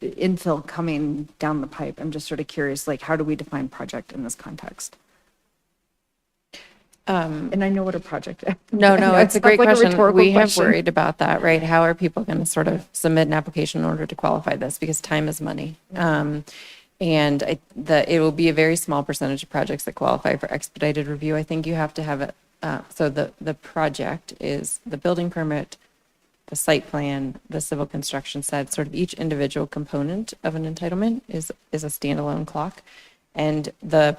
infill coming down the pipe, I'm just sort of curious, like, how do we define project in this context? And I know what a project is. No, it's a great question. We have question. worried about that, right? How are people going to sort of submit an application in order to qualify this? Because time is money. And it will be a very small percentage of projects that qualify for expedited review. I think you have to have it. So the project is the building permit, the site plan, the civil construction side, sort of each individual component of an entitlement is a standalone clock. And the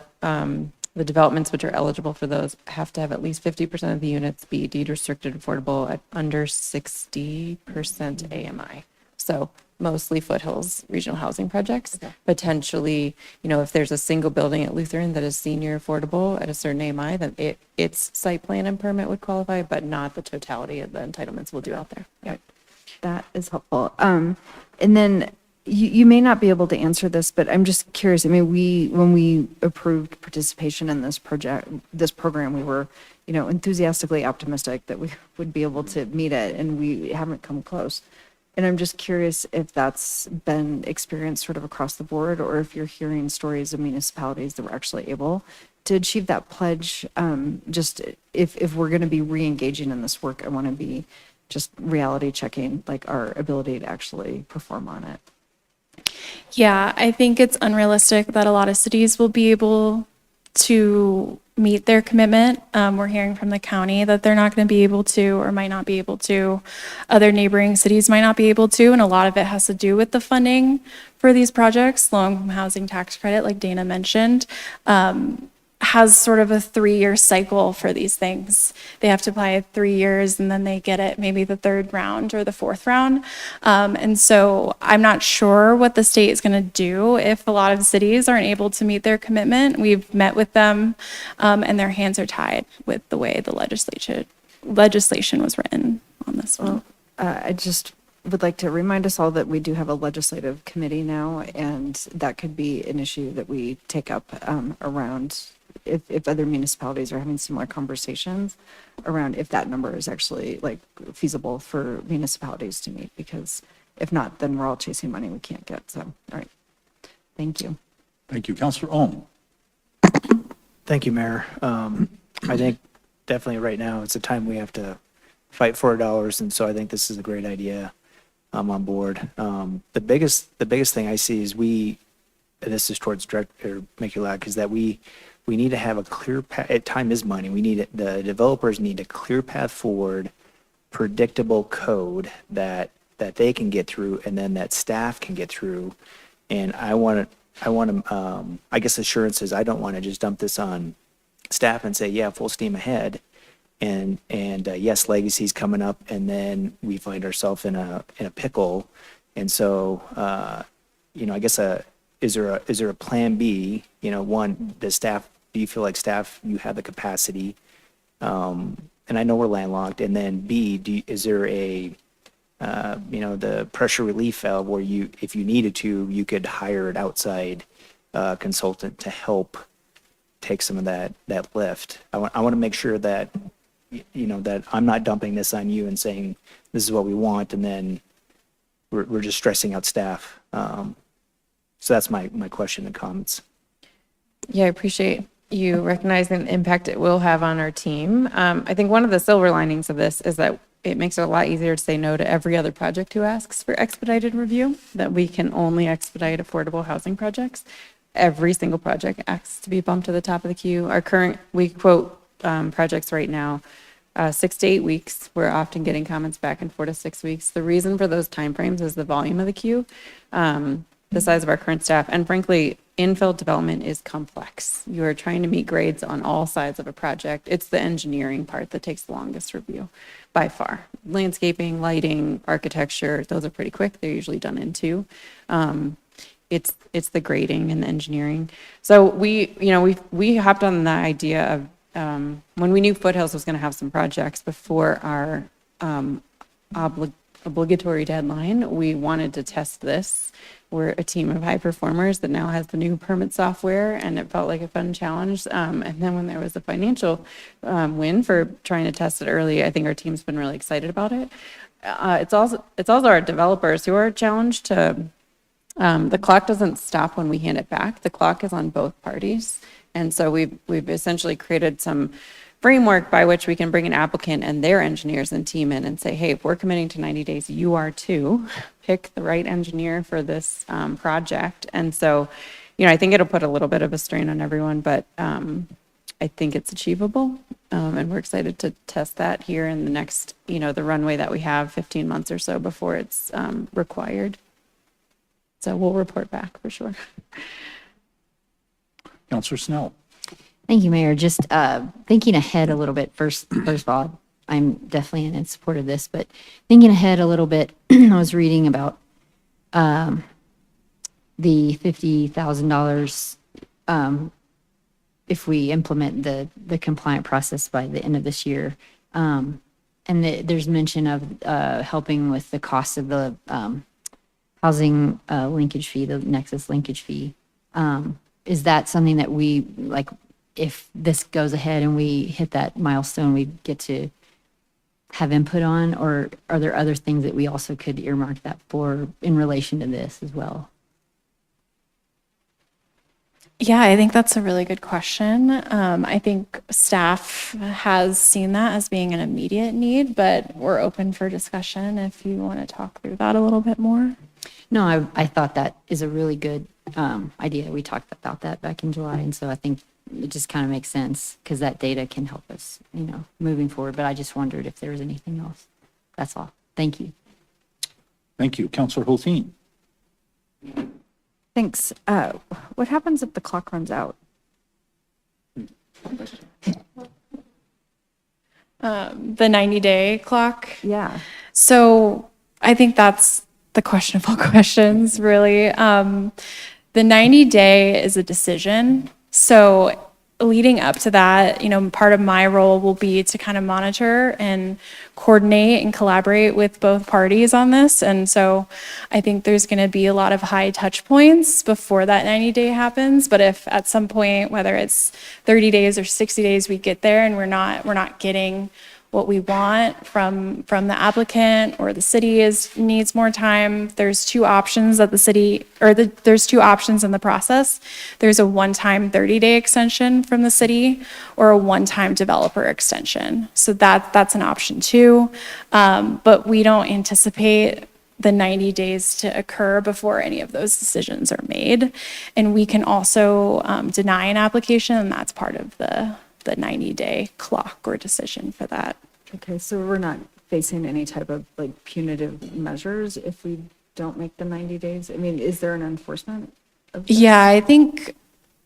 developments which are eligible for those have to have at least 50% of the units be deed restricted affordable at under 60% AMI. So mostly foothills regional housing projects. Okay. Potentially, if there's a single building at Lutheran that is senior affordable at a certain AMI, then its site plan and permit would qualify, but not the totality of the entitlements we'll do out there. Right. That is helpful. And then you may not be able to answer this, but I'm just curious. I mean, when we approved participation in this program, we were, enthusiastically optimistic that we would be able to meet it, and we haven't come close. And I'm just curious if that's been experienced sort of across the board, or if you're hearing stories of municipalities that were actually able to achieve that pledge. Just if we're going to be re-engaging in this work, I want to be just reality checking, like our ability to actually perform on it. Yeah, I think it's unrealistic that a lot of cities will be able to meet their commitment. We're hearing from the county that they're not going to be able to, or might not be able to. Other neighboring cities might not be able to, and a lot of it has to do with the funding for these projects. Low-income housing tax credit, like Dana mentioned, has sort of a 3-year cycle for these things. They have to apply it 3 years, and then they get it maybe the 3rd round or the 4th round. And so I'm not sure what the state is going to do if a lot of cities aren't able to meet their commitment. We've met with them, and their hands are tied with the way the legislation was written on this one. I just would like to remind us all that we do have a legislative committee now, and that could be an issue that we take up around if other municipalities are having similar conversations around if that number is actually like feasible for municipalities to meet, because if not, then we're all chasing money we can't get. So, all right. Thank you. Thank you. Counselor Ohm. Thank you, Mayor. I think definitely right now it's a time we have to fight for our dollars, and so I think this is a great idea. I'm on board. The biggest thing I see is and this is towards Director Mikulak, is that we need to have a clear path. Time is money. The developers need a clear path forward, predictable code that they can get through, and then that staff can get through. And I want I guess assurances. I don't want to just dump this on staff and say, yeah, full steam ahead. And yes, legacy's coming up, and then we find ourselves in a pickle. And so, I guess is there a plan B? One, do you feel like staff, you have the capacity? And I know we're landlocked. And then B, is there the pressure relief valve where if you needed to, you could hire an outside consultant to help take some of that lift? I want to make sure that that I'm not dumping this on you and saying this is what we want, and then we're just stressing out staff. So that's my question and comments. Yeah, I appreciate you recognizing the impact it will have on our team. I think one of the silver linings of this is that it makes it a lot easier to say no to every other project who asks for expedited review, that we can only expedite affordable housing projects. Every single project asks to be bumped to the top of the queue. We quote projects right now 6 to 8 weeks. We're often getting comments back in 4 to 6 weeks. The reason for those timeframes is the volume of the queue, the size of our current staff, and frankly, infill development is complex. You are trying to meet grades on all sides of a project. It's the engineering part that takes the longest review by far. Landscaping, lighting, architecture, those are pretty quick. They're usually done in 2. It's the grading and the engineering. So we hopped on the idea of when we knew Foothills was going to have some projects before our obligatory deadline, we wanted to test this. We're a team of high performers that now has the new permit software, and it felt like a fun challenge. And then when there was a financial win for trying to test it early, I think our team's been really excited about it. It's also our developers who are challenged to. The clock doesn't stop when we hand it back. The clock is on both parties. And so we've essentially created some framework by which we can bring an applicant and their engineers and team in and say, hey, if we're committing to 90 days, you are too. Pick the right engineer for this project. And so, I think it'll put a little bit of a strain on everyone, but I think it's achievable. And we're excited to test that here in the next, the runway that we have, 15 months or so before it's required. So we'll report back for sure. Counselor Snell. Thank you, Mayor. Just thinking ahead a little bit. First of all, I'm definitely in support of this, but thinking ahead a little bit, I was reading about the $50,000 if we implement the compliant process by the end of this year. And there's mention of helping with the cost of the housing linkage fee, the Nexus linkage fee. Is that something that we, like, if this goes ahead and we hit that milestone, we get to have input on? Or are there other things that we also could earmark that for in relation to this as well? Yeah, I think that's a really good question. I think staff has seen that as being an immediate need, but we're open for discussion if you want to talk through that a little bit more. No, I thought that is a really good idea. We talked about that back in July, and so I think it just kind of makes sense because that data can help us, moving forward. But I just wondered if there was anything else. That's all. Thank you. Thank you. Counselor Hulteen. Thanks. What happens if the clock runs out? The 90-day clock. Yeah. So I think that's the question of all questions, really. The 90-day is a decision. So leading up to that, part of my role will be to kind of monitor and coordinate and collaborate with both parties on this. And so I think there's going to be a lot of high touch points before that 90-day happens. But if at some point, whether it's 30 days or 60 days, we get there and we're not getting what we want from the applicant, or the city needs more time, there's two options that there's two options in the process. There's a one-time 30-day extension from the city or a one-time developer extension. So that's an option too. But we don't anticipate the 90 days to occur before any of those decisions are made. And we can also deny an application, and that's part of the 90-day clock or decision for that. Okay, so we're not facing any type of like punitive measures if we don't make the 90 days? I mean, is there an enforcement of this? Yeah, I think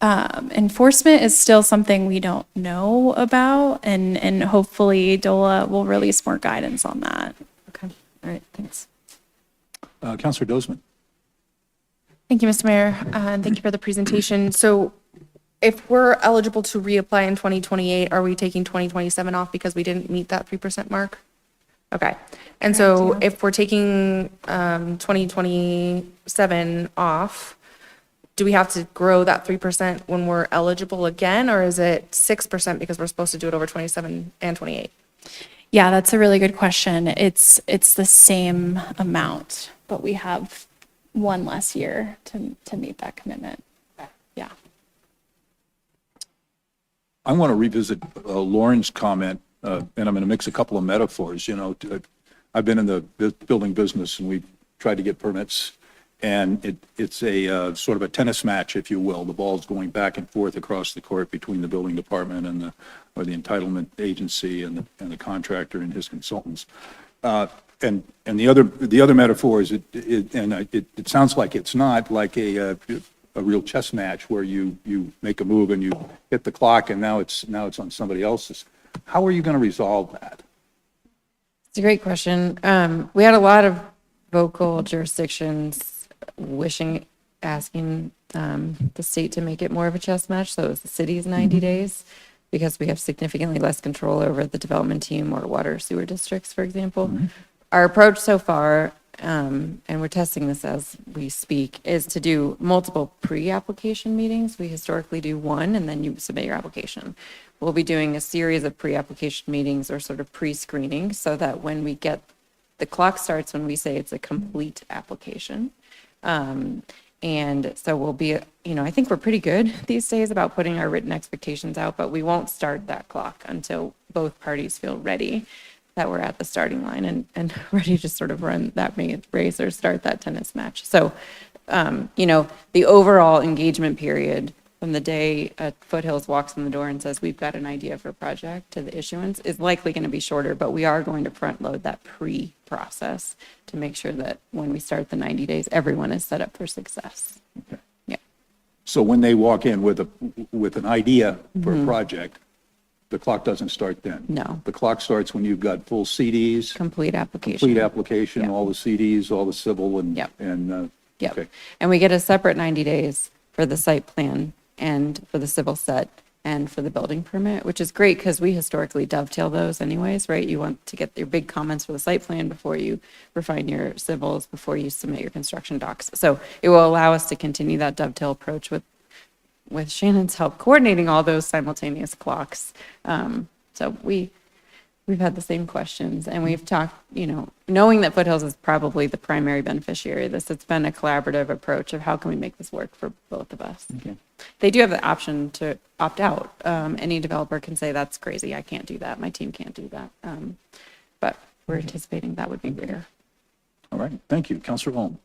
enforcement is still something we don't know about, and hopefully DOLA will release more guidance on that. Okay, all right, thanks. Counselor Dozman. Thank you, Mr. Mayor, and thank you for the presentation. So if we're eligible to reapply in 2028, are we taking 2027 off because we didn't meet that 3% mark? Okay. And so if we're taking 2027 off, do we have to grow that 3% when we're eligible again, or is it 6% because we're supposed to do it over 27 and 28? Yeah, that's a really good question. It's the same amount, but we have one less year to meet that commitment. Yeah. I want to revisit Lauren's comment, and I'm going to mix a couple of metaphors. I've been in the building business, and we've tried to get permits, and it's a sort of a tennis match, if you will. The ball's going back and forth across the court between the building department and the entitlement agency and the contractor and his consultants. And the other metaphor is it sounds like it's not like a real chess match where you make a move and you hit the clock and now it's on somebody else's. How are you going to resolve that? It's a great question. We had a lot of vocal jurisdictions asking the state to make it more of a chess match. So it was the city's 90 days because we have significantly less control over the development team or water sewer districts, for example. Our approach so far, and we're testing this as we speak, is to do multiple pre-application meetings. We historically do one, and then you submit your application. We'll be doing a series of pre-application meetings or sort of pre-screening so that when we get, the clock starts when we say it's a complete application. And so we'll be, I think we're pretty good these days about putting our written expectations out, but we won't start that clock until both parties feel ready that we're at the starting line and ready to sort of run that race or start that tennis match. So, the overall engagement period from the day Foothills walks in the door and says, we've got an idea for a project to the issuance is likely going to be shorter, but we are going to front load that pre-process to make sure that when we start the 90 days, everyone is set up for success. Okay. Yeah. So when they walk in with an idea for a project, the clock doesn't start then? No. The clock starts when you've got full CDs? Complete application. Complete application, Yep. all the CDs, all the civil and? Yep. Okay. And we get a separate 90 days for the site plan and for the civil set and for the building permit, which is great because we historically dovetail those anyways, right? You want to get your big comments for the site plan before you refine your civils, before you submit your construction docs. So it will allow us to continue that dovetail approach with Shannon's help coordinating all those simultaneous clocks. So we've had the same questions, and we've talked, knowing that Foothills is probably the primary beneficiary of this, it's been a collaborative approach of how can we make this work for both of us. Okay. They do have the option to opt out. Any developer can say, that's crazy, I can't do that, my team can't do that. But we're anticipating that would be rare. All right, thank you. Counselor Long.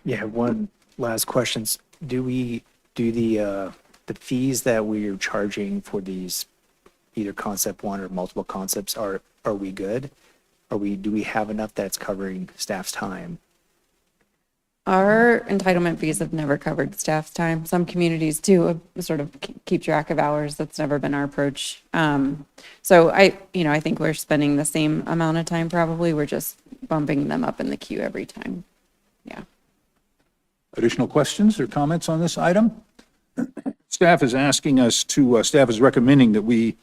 Yeah, one last questions. Do the fees that we're charging for these either concept one or multiple concepts, are we good? Do we have enough that's covering staff's time? Our entitlement fees have never covered staff's time. Some communities do sort of keep track of hours. That's never been our approach. So I think we're spending the same amount of time probably. We're just bumping them up in the queue every time. Yeah. Additional questions or comments on this item? Staff is recommending that we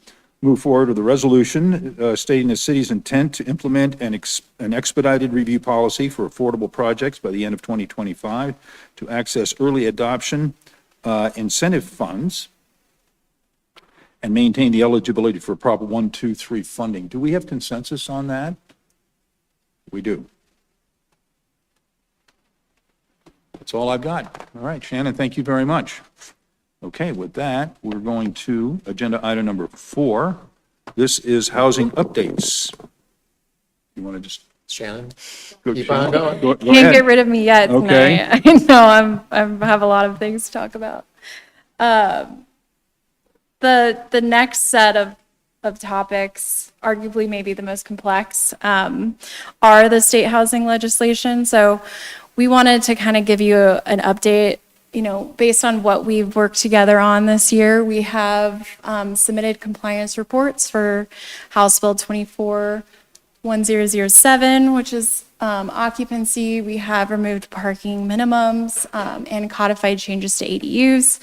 move forward with a resolution stating the city's intent to implement an expedited review policy for affordable projects by the end of 2025 to access early adoption incentive funds and maintain the eligibility for Prop 123 funding. Do we have consensus on that? We do. That's all I've got. All right, Shannon, thank you very much. Okay, with that, we're going to agenda item number 4. This is housing updates. You want to just? Shannon? Keep on going. Go Can't ahead. get rid of me yet Okay. tonight. I know I have a lot of things to talk about. The next set of topics, arguably maybe the most complex, are the state housing legislation. So we wanted to kind of give you an update. Based on what we've worked together on this year, we have submitted compliance reports for House Bill 24-1007, which is occupancy. We have removed parking minimums and codified changes to ADUs.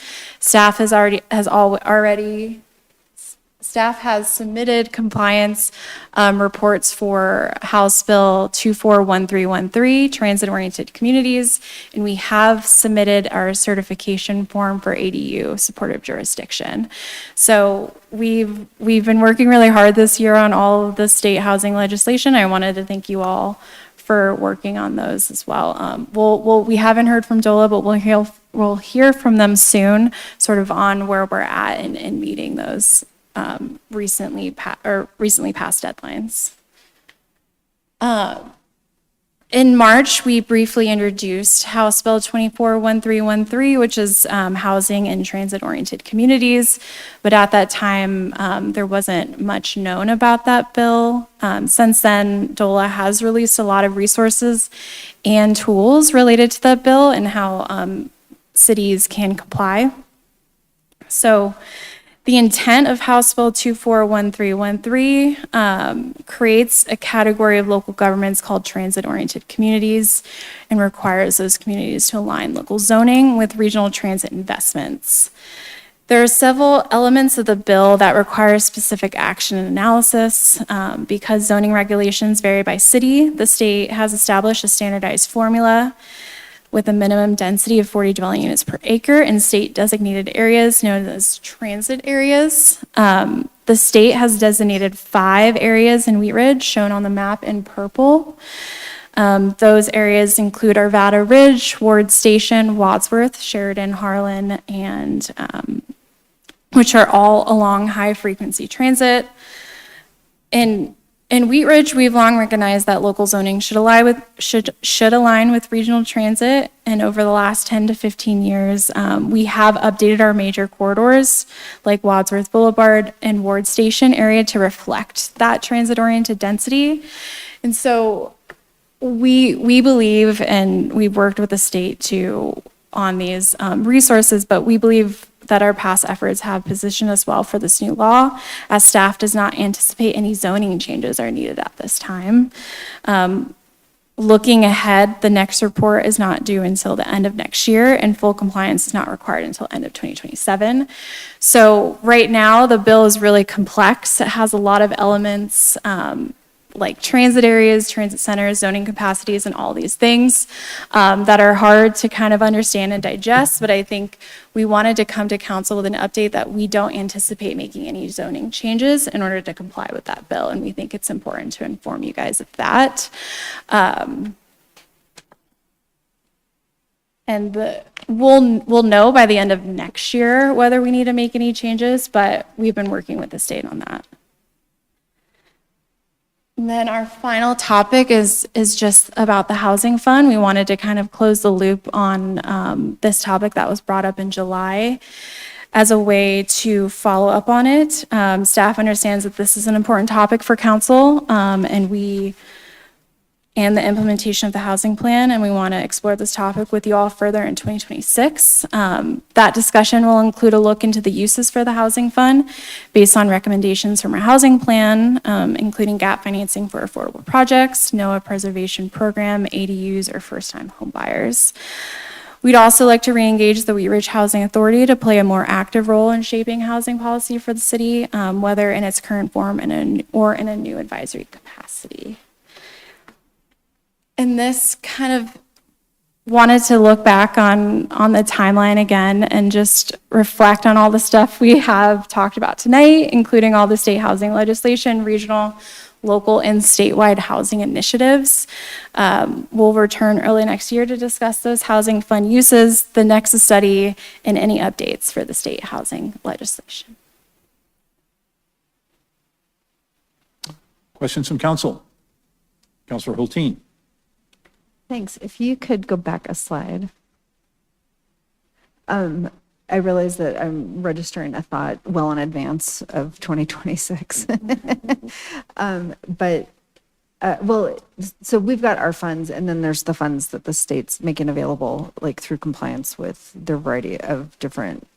Staff has submitted compliance reports for House Bill 241313, transit-oriented communities, and we have submitted our certification form for ADU, supportive jurisdiction. So we've been working really hard this year on all of the state housing legislation. I wanted to thank you all for working on those as well. We haven't heard from DOLA, but we'll hear from them soon, sort of on where we're at in meeting those recently passed deadlines. In March, we briefly introduced House Bill 241313, which is housing in transit-oriented communities. But at that time, there wasn't much known about that bill. Since then, DOLA has released a lot of resources and tools related to that bill and how cities can comply. So the intent of House Bill 241313 creates a category of local governments called transit-oriented communities and requires those communities to align local zoning with regional transit investments. There are several elements of the bill that require specific action and analysis. Because zoning regulations vary by city, the state has established a standardized formula with a minimum density of 40 dwelling units per acre in state-designated areas known as transit areas. The state has designated 5 areas in Wheat Ridge, shown on the map in purple. Those areas include Arvada Ridge, Ward Station, Wadsworth, Sheridan, Harlan, and which are all along high-frequency transit. In Wheat Ridge, we've long recognized that local zoning should align with regional transit, and over the last 10 to 15 years, we have updated our major corridors like Wadsworth Boulevard and Ward Station area to reflect that transit-oriented density. And so we believe, and we've worked with the state on these resources, but we believe that our past efforts have positioned us well for this new law, as staff does not anticipate any zoning changes are needed at this time. looking ahead, the next report is not due until the end of next year, and full compliance is not required until end of 2027. So right now, the bill is really complex. It has a lot of elements, like transit areas, transit centers, zoning capacities, and all these things that are hard to kind of understand and digest. But I think we wanted to come to council with an update that we don't anticipate making any zoning changes in order to comply with that bill. And we think it's important to inform you guys of that. We'll know by the end of next year whether we need to make any changes, but we've been working with the state on that. And then our final topic is just about the housing fund. We wanted to kind of close the loop on this topic that was brought up in July as a way to follow up on it. Staff understands that this is an important topic for council and the implementation of the housing plan, and we want to explore this topic with you all further in 2026. That discussion will include a look into the uses for the housing fund based on recommendations from our housing plan, including gap financing for affordable projects, NOAA preservation program, ADUs, or first-time home buyers. We'd also like to re-engage the Wheat Ridge Housing Authority to play a more active role in shaping housing policy for the city, whether in its current form or in a new advisory capacity. And this kind of wanted to look back on the timeline again and just reflect on all the stuff we have talked about tonight, including all the state housing legislation, regional, local, and statewide housing initiatives. We'll return early next year to discuss those housing fund uses, the Nexus study, and any updates for the state housing legislation. Questions from council? Councilor Hulteen. Thanks. If you could go back a slide. I realize that I'm registering a thought well in advance of 2026. So we've got our funds, and then there's the funds that the state's making available, like through compliance with their variety of different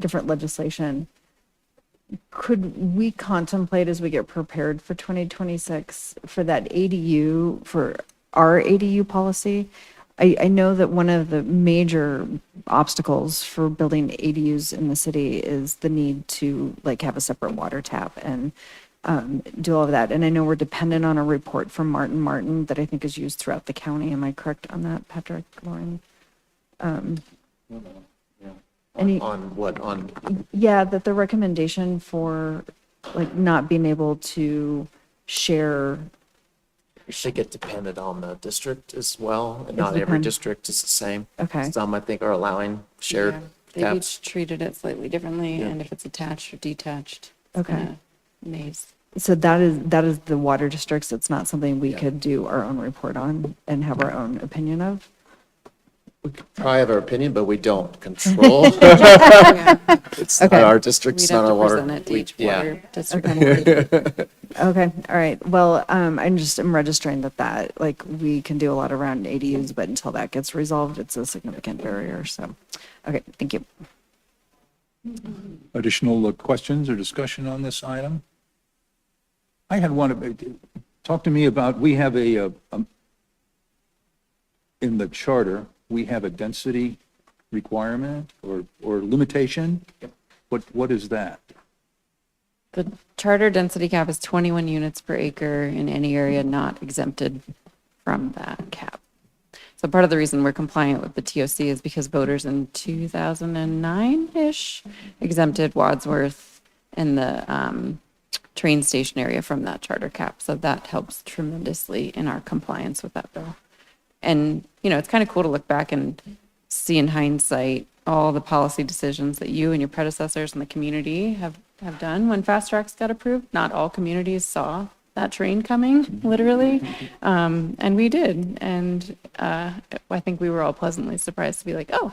legislation. Could we contemplate, as we get prepared for 2026, for that ADU, for our ADU policy? I know that one of the major obstacles for building ADUs in the city is the need to like have a separate water tap and do all of that. And I know we're dependent on a report from Martin Martin that I think is used throughout the county. Am I correct on that, Patrick, Lauren? On what? Yeah, that the recommendation for like not being able to share. They get dependent on the district as well, and not every district is the same. Okay. Some, I think, are allowing shared They taps. each treated it slightly differently, Yeah. and if it's attached or detached. Okay. Maze. So that is the water districts. It's not something we could do our own report on and have our own opinion of. We could probably have our opinion, but we don't control. Yeah. It's Okay. not our district, it's We'd have not to our water. present it to each Yeah. water district. Okay, all right. Well, I'm registering that like we can do a lot around ADUs, but until that gets resolved, it's a significant barrier. So, okay, thank you. Additional questions or discussion on this item? I had one, talk to me about, we have in the charter, we have a density requirement or limitation? What is that? The charter density cap is 21 units per acre in any area not exempted from that cap. So part of the reason we're compliant with the TOC is because voters in 2009-ish exempted Wadsworth and the train station area from that charter cap. So that helps tremendously in our compliance with that bill. And, you know, it's kind of cool to look back and see in hindsight all the policy decisions that you and your predecessors and the community have done when Fast Tracks got approved. Not all communities saw that train coming, literally, and we did. And I think we were all pleasantly surprised to be like, oh,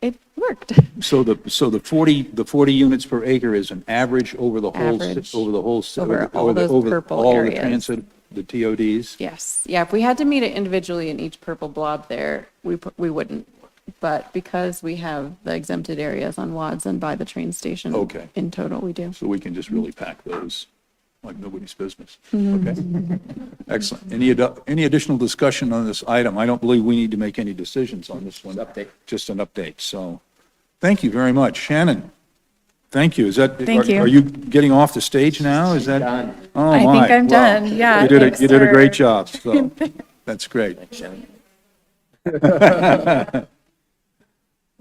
it worked. So the 40 units per acre is an average over the whole, Average. Over all those purple all the areas. transit, the TODs? Yes, yeah, if we had to meet it individually in each purple blob there, we wouldn't. But because we have the exempted areas on WADS and by the train station. Okay. In total, we do. So we can just really pack those. like nobody's business. Okay? Excellent. Any additional discussion on this item? I don't believe we need to make any decisions on this one. Update. Just an update, so, thank you very much. Shannon, thank you. Is that? Thank you. Are you getting off the stage now? Is that? Done. Oh, I think my. I'm Well, done. Yeah, You did thanks, you did a great sir. job, so, that's great.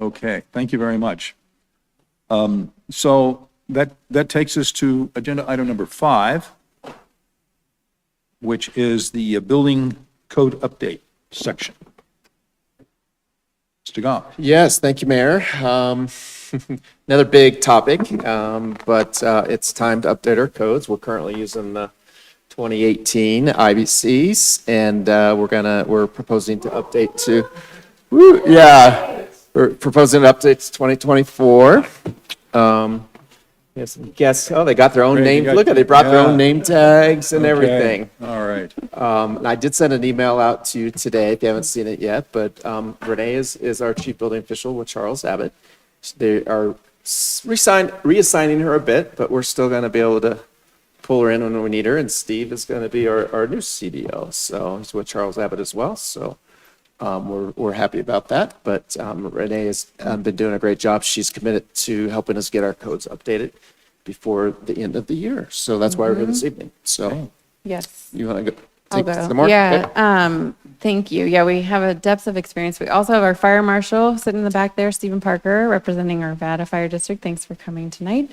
Okay, thank you very much. So that takes us to agenda item number 5, which is the building code update section. Mr. Goff. Yes, thank you, Mayor. Another big topic, but it's time to update our codes. We're currently using the 2018 IBCs, and we're proposing to update to, we're proposing to update to 2024. Yes, guess, oh, they got their own Great, name. you got- Look at, they brought their yeah. own name tags and Okay, everything. all right. And I did send an email out to you today, if you haven't seen it yet, but Renee is our chief building official with Charles Abbott. They are reassigning her a bit, but we're still going to be able to pull her in when we need her, and Steve is going to be our new CDO, so he's with Charles Abbott as well, so we're happy about that, but Renee has been doing a great job. She's committed to helping us get our codes updated before the end of the year, so that's why we're here this evening, so Yes. you want to go? I'll take some go. more? Yeah, Okay. thank you. Yeah, we have a depth of experience. We also have our fire marshal sitting in the back there, Stephen Parker, representing our Nevada Fire District. Thanks for coming tonight.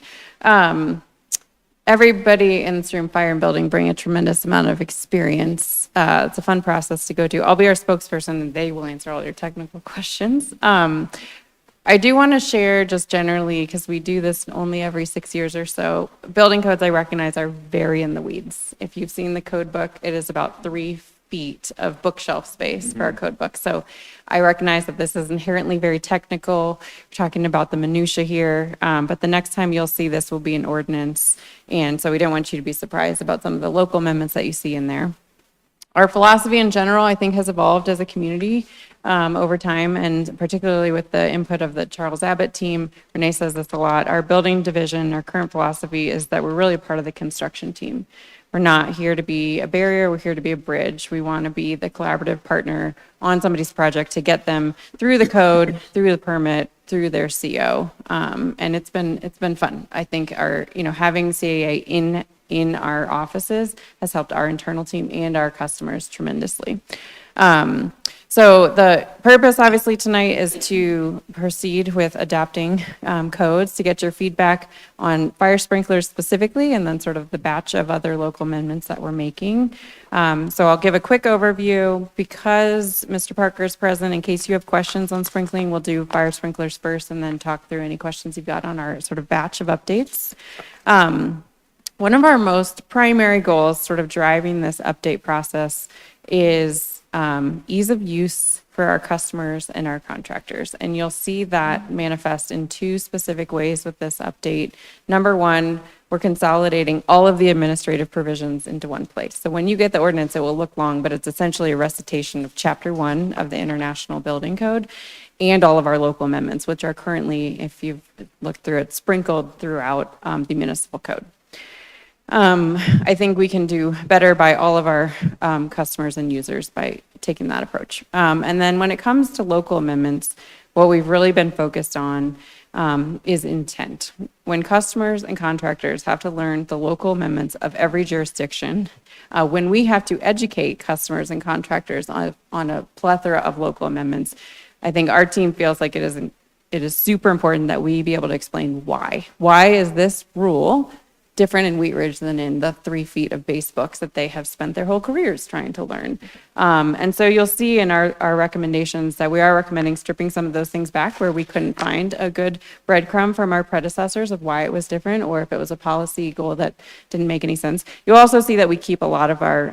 Everybody in this room, fire and building, bring a tremendous amount of experience. It's a fun process to go to. I'll be our spokesperson, and they will answer all your technical questions. I do want to share just generally, because we do this only every 6 years or so, building codes I recognize are very in the weeds. If you've seen the code book, it is about 3 feet of bookshelf space for our code book. So I recognize that this is inherently very technical. We're talking about the minutia here, but the next time you'll see this will be an ordinance. And so we don't want you to be surprised about some of the local amendments that you see in there. Our philosophy in general, I think, has evolved as a community over time, and particularly with the input of the Charles Abbott team. Renee says this a lot. Our building division, our current philosophy is that we're really part of the construction team. We're not here to be a barrier, we're here to be a bridge. We want to be the collaborative partner on somebody's project to get them through the code, through the permit, through their CO. And it's been fun. I think having CAA in our offices has helped our internal team and our customers tremendously. So the purpose, obviously, tonight is to proceed with adapting codes to get your feedback on fire sprinklers specifically, and then sort of the batch of other local amendments that we're making. So I'll give a quick overview. Because Mr. Parker is present, in case you have questions on sprinkling, we'll do fire sprinklers first and then talk through any questions you've got on our sort of batch of updates. One of our most primary goals, sort of driving this update process, is ease of use for our customers and our contractors. And you'll see that manifest in 2 specific ways with this update. Number 1, we're consolidating all of the administrative provisions into one place. So when you get the ordinance, it will look long, but it's essentially a recitation of Chapter 1 of the International Building Code and all of our local amendments, which are currently, if you've looked through it, sprinkled throughout the municipal code. I think we can do better by all of our customers and users by taking that approach. And then when it comes to local amendments, what we've really been focused on is intent. When customers and contractors have to learn the local amendments of every jurisdiction, when we have to educate customers and contractors on a plethora of local amendments, I think our team feels like it is super important that we be able to explain why. Why is this rule different in Wheat Ridge than in the 3 feet of base books that they have spent their whole careers trying to learn? And so you'll see in our recommendations that we are recommending stripping some of those things back where we couldn't find a good breadcrumb from our predecessors of why it was different, or if it was a policy goal that didn't make any sense. You'll also see that we keep a lot of our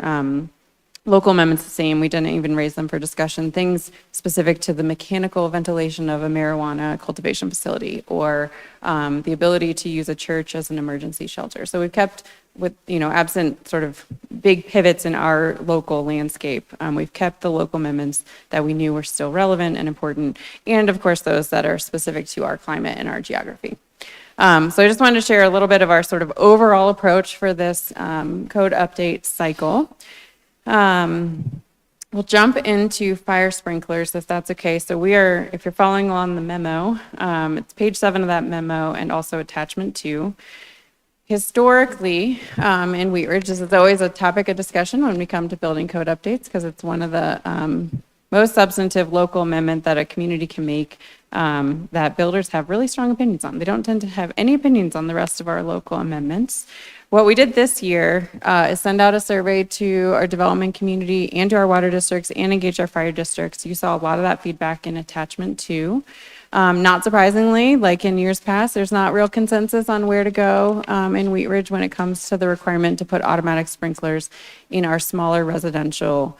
local amendments the same. We didn't even raise them for discussion. Things specific to the mechanical ventilation of a marijuana cultivation facility, or the ability to use a church as an emergency shelter. So we've kept, with absent sort of big pivots in our local landscape, we've kept the local amendments that we knew were still relevant and important, and of course those that are specific to our climate and our geography. So I just wanted to share a little bit of our sort of overall approach for this code update cycle. We'll jump into fire sprinklers if that's okay. So if you're following along the memo, it's page 7 of that memo and also attachment 2. Historically, in Wheat Ridge, this is always a topic of discussion when we come to building code updates because it's one of the most substantive local amendment that a community can make that builders have really strong opinions on. They don't tend to have any opinions on the rest of our local amendments. What we did this year is send out a survey to our development community and to our water districts and engage our fire districts. You saw a lot of that feedback in attachment 2. Not surprisingly, like in years past, there's not real consensus on where to go in Wheat Ridge when it comes to the requirement to put automatic sprinklers in our smaller residential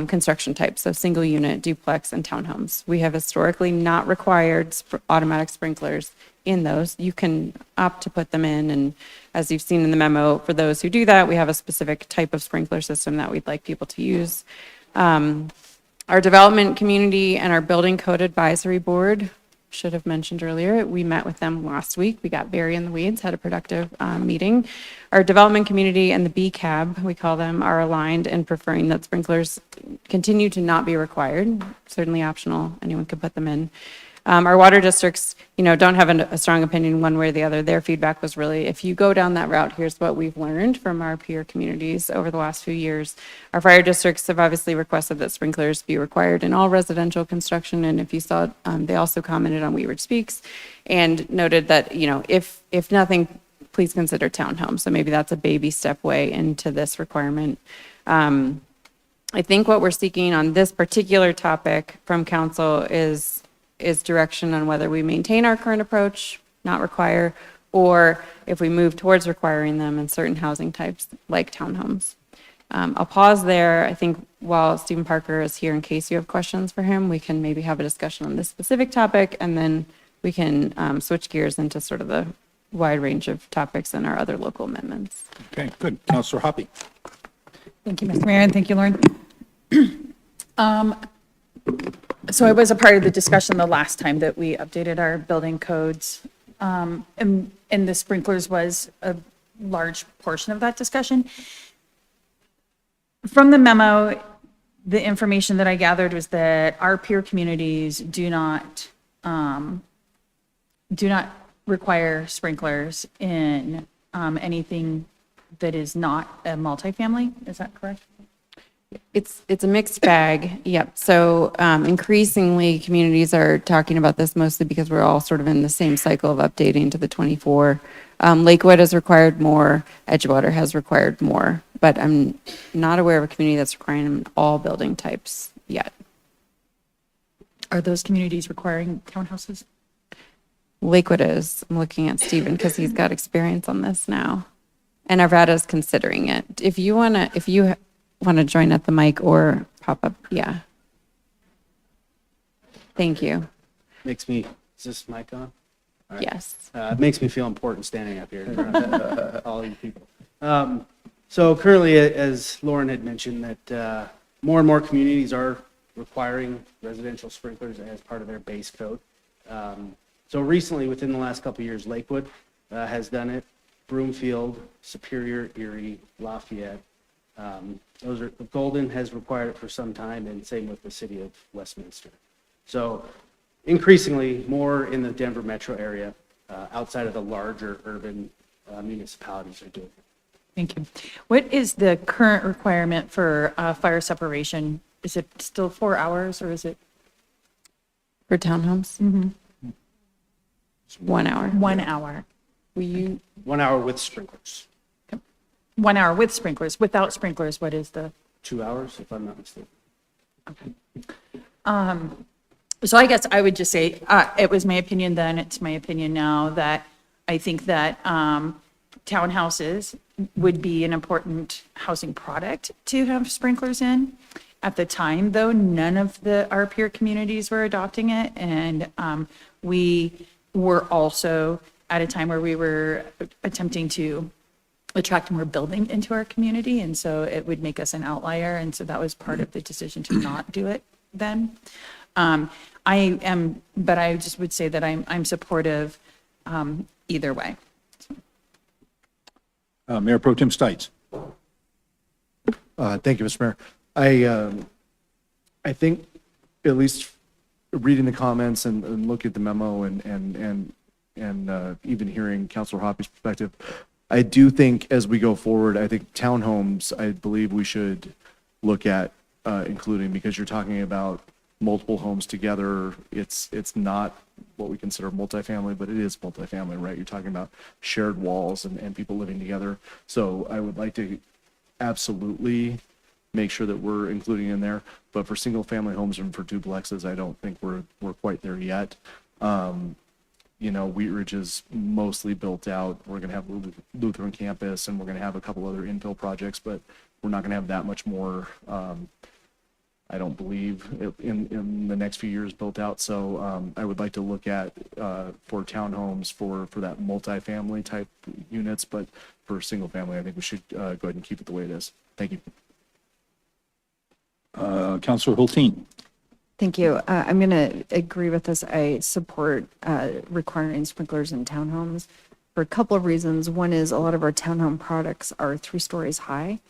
construction types, so single unit, duplex, and townhomes. We have historically not required automatic sprinklers in those. You can opt to put them in, and as you've seen in the memo, for those who do that, we have a specific type of sprinkler system that we'd like people to use. Our development community and our building code advisory board, should have mentioned earlier, we met with them last week. We got very in the weeds, had a productive meeting. Our development community and the BCAB, we call them, are aligned in preferring that sprinklers continue to not be required, certainly optional, anyone can put them in. Our water districts, don't have a strong opinion one way or the other. Their feedback was really, if you go down that route, here's what we've learned from our peer communities over the last few years. Our fire districts have obviously requested that sprinklers be required in all residential construction. And if you saw, they also commented on Wheat Ridge Speaks and noted that, if nothing, please consider townhomes. So maybe that's a baby step way into this requirement. I think what we're seeking on this particular topic from council is direction on whether we maintain our current approach, not require, or if we move towards requiring them in certain housing types like townhomes. I'll pause there. I think while Stephen Parker is here, in case you have questions for him, we can maybe have a discussion on this specific topic, and then we can switch gears into sort of the wide range of topics in our other local amendments. Okay, good. Counselor Hoppy. Thank you, Mr. Mayor, and thank you, Lauren. So I was a part of the discussion the last time that we updated our building codes. And the sprinklers was a large portion of that discussion. From the memo, the information that I gathered was that our peer communities do not require sprinklers in anything that is not a multifamily. Is that correct? It's a mixed bag. Yep. So increasingly, communities are talking about this mostly because we're all sort of in the same cycle of updating to the 24. Lakewood has required more. Edgewater has required more. But I'm not aware of a community that's requiring them in all building types yet. Are those communities requiring townhouses? Lakewood is. I'm looking at Stephen because he's got experience on this now. And Arvada's considering it. If you want to join at the mic or pop up, yeah. Thank you. Is this mic on? All right. Yes. It makes me feel important standing up here in front of all you people. So currently, as Lauren had mentioned, that more and more communities are requiring residential sprinklers as part of their base code. So recently, within the last couple of years, Lakewood has done it. Broomfield, Superior, Erie, Lafayette. Golden has required it for some time, and same with the city of Westminster. So increasingly more in the Denver metro area, outside of the larger urban municipalities are doing it. Thank you. What is the current requirement for fire separation? Is it still 4 hours or is it? For townhomes? Mm-hmm. 1 hour. 1 hour. Will you? 1 hour with sprinklers. 1 hour with sprinklers. Without sprinklers, what is the? 2 hours, if I'm not mistaken. Okay. So I guess I would just say, it was my opinion then, it's my opinion now, that I think that townhouses would be an important housing product to have sprinklers in. At the time, though, none of our peer communities were adopting it, and we were also at a time where we were attempting to attract more building into our community, and so it would make us an outlier, and so that was part of the decision to not do it then. But I just would say that I'm supportive either way. Mayor Pro Tem Stites. Thank you, Mr. Mayor. I think, at least reading the comments and looking at the memo and even hearing Councilor Hoppy's perspective, I do think as we go forward, I think townhomes, I believe we should look at including, because you're talking about multiple homes together. It's not what we consider multifamily, but it is multifamily, right? You're talking about shared walls and people living together. So I would like to absolutely make sure that we're including in there. But for single family homes and for duplexes, I don't think we're quite there yet. You know, Wheat Ridge is mostly built out. We're going to have Lutheran campus and we're going to have a couple other infill projects, but we're not going to have that much more, I don't believe, in the next few years built out. So I would like to look at for townhomes for that multifamily type units, but for single family, I think we should go ahead and keep it the way it is. Thank you. Councilor Hulteen. Thank you. I'm going to agree with this. I support requiring sprinklers in townhomes for a couple of reasons. One is a lot of our townhome products are 3 stories high.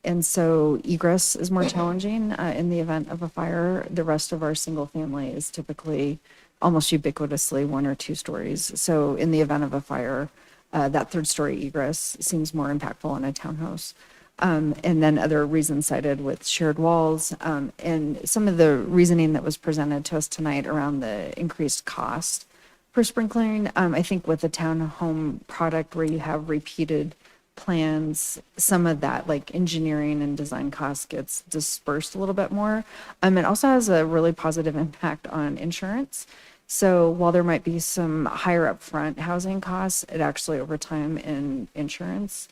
And so egress is more challenging in the event of a fire. The rest of our single family is typically almost ubiquitously 1 or 2 stories. So in the event of a fire, that 3rd story egress seems more impactful in a townhouse. And then other reasons cited with shared walls, and some of the reasoning that was presented to us tonight around the increased cost for sprinkling. I think with a townhome product where you have repeated plans, some of that like engineering and design costs gets dispersed a little bit more. It also has a really positive impact on insurance. So while there might be some higher upfront housing costs, it actually over time in insurance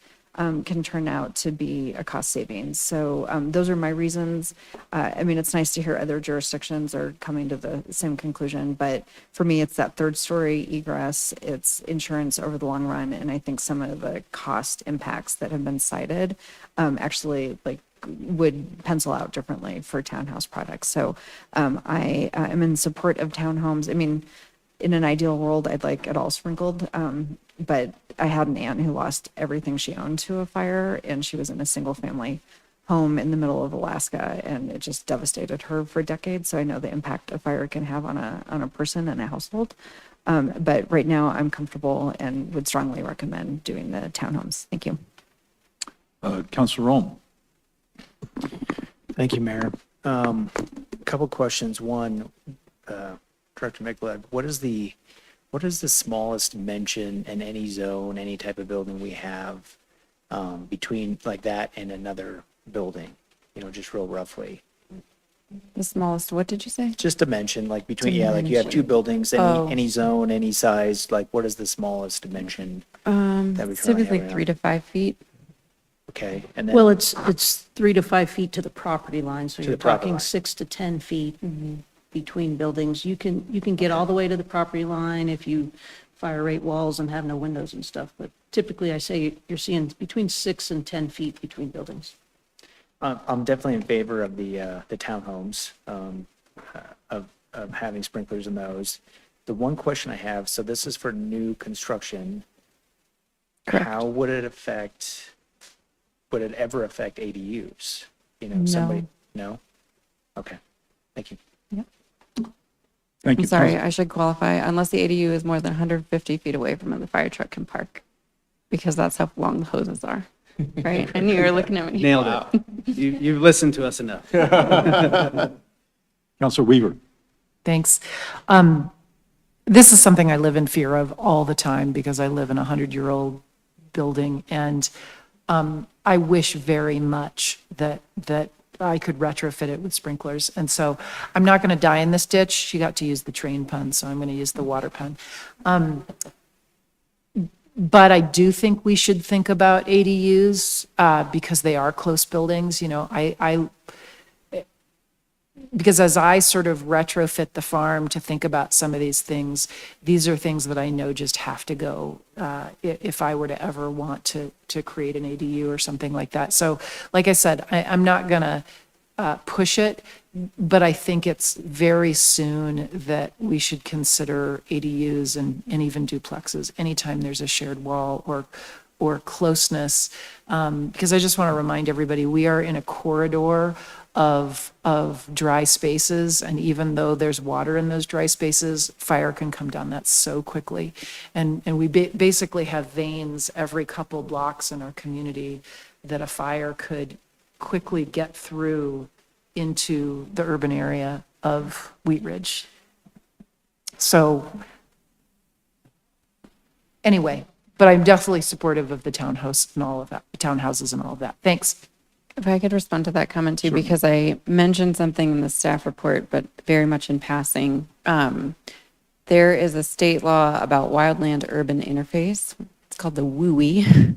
can turn out to be a cost savings. So those are my reasons. I mean, it's nice to hear other jurisdictions are coming to the same conclusion, but for me, it's that 3rd story egress, it's insurance over the long run, and I think some of the cost impacts that have been cited actually like would pencil out differently for townhouse products. So I am in support of townhomes. I mean, in an ideal world, I'd like it all sprinkled, but I had an aunt who lost everything she owned to a fire, and she was in a single family home in the middle of Alaska, and it just devastated her for decades. So I know the impact a fire can have on a person and a household. But right now I'm comfortable and would strongly recommend doing the townhomes. Thank you. Councilor Rome. Thank you, Mayor. A couple questions. One, Director Michalak, what is the smallest mention in any zone, any type of building we have between like that and another building? You know, just real roughly. The smallest, what did you say? Just a mention, like between, yeah, like you have 2 buildings, any zone, any size, like what is the smallest dimension? That we currently Typically have right now? 3 to 5 feet. Okay, and then. Well, it's 3 to 5 feet to the property line, so To you're the property talking line. 6 to 10 feet between buildings. You can get all the way to the property line if you fire rate walls and have no windows and stuff, but typically I say you're seeing between 6 and 10 feet between buildings. I'm definitely in favor of the townhomes, of having sprinklers in those. The one question I have, so this is for new construction. Correct. How would it ever affect ADUs? You know, somebody, no? Okay, thank you. Thank you. I'm sorry, I should qualify, unless the ADU is more than 150 feet away from where the fire truck can park, because that's how long the hoses are, right? I knew you were looking at me. Nailed it. You've listened to us enough. Councilor Weaver. Thanks. This is something I live in fear of all the time because I live in a 100-year-old building, and I wish very much that I could retrofit it with sprinklers. And so I'm not going to die in this ditch. She got to use the train pun, so I'm going to use the water pun. But I do think we should think about ADUs because they are close buildings. You know, because as I sort of retrofit the farm to think about some of these are things that I know just have to go if I were to ever want to create an ADU or something like that. So like I said, I'm not going to push it, but I think it's very soon that we should consider ADUs and even duplexes anytime there's a shared wall or closeness. Because I just want to remind everybody, we are in a corridor of dry spaces, and even though there's water in those dry spaces, fire can come down that so quickly. And we basically have veins every couple blocks in our community that a fire could quickly get through into the urban area of Wheat Ridge. So anyway, but I'm definitely supportive of the townhouse and all of that, townhouses and all of that. Thanks. If I could respond to that comment too, because I mentioned something in the staff report, but very much in passing. There is a state law about wildland urban interface. It's called the WUI.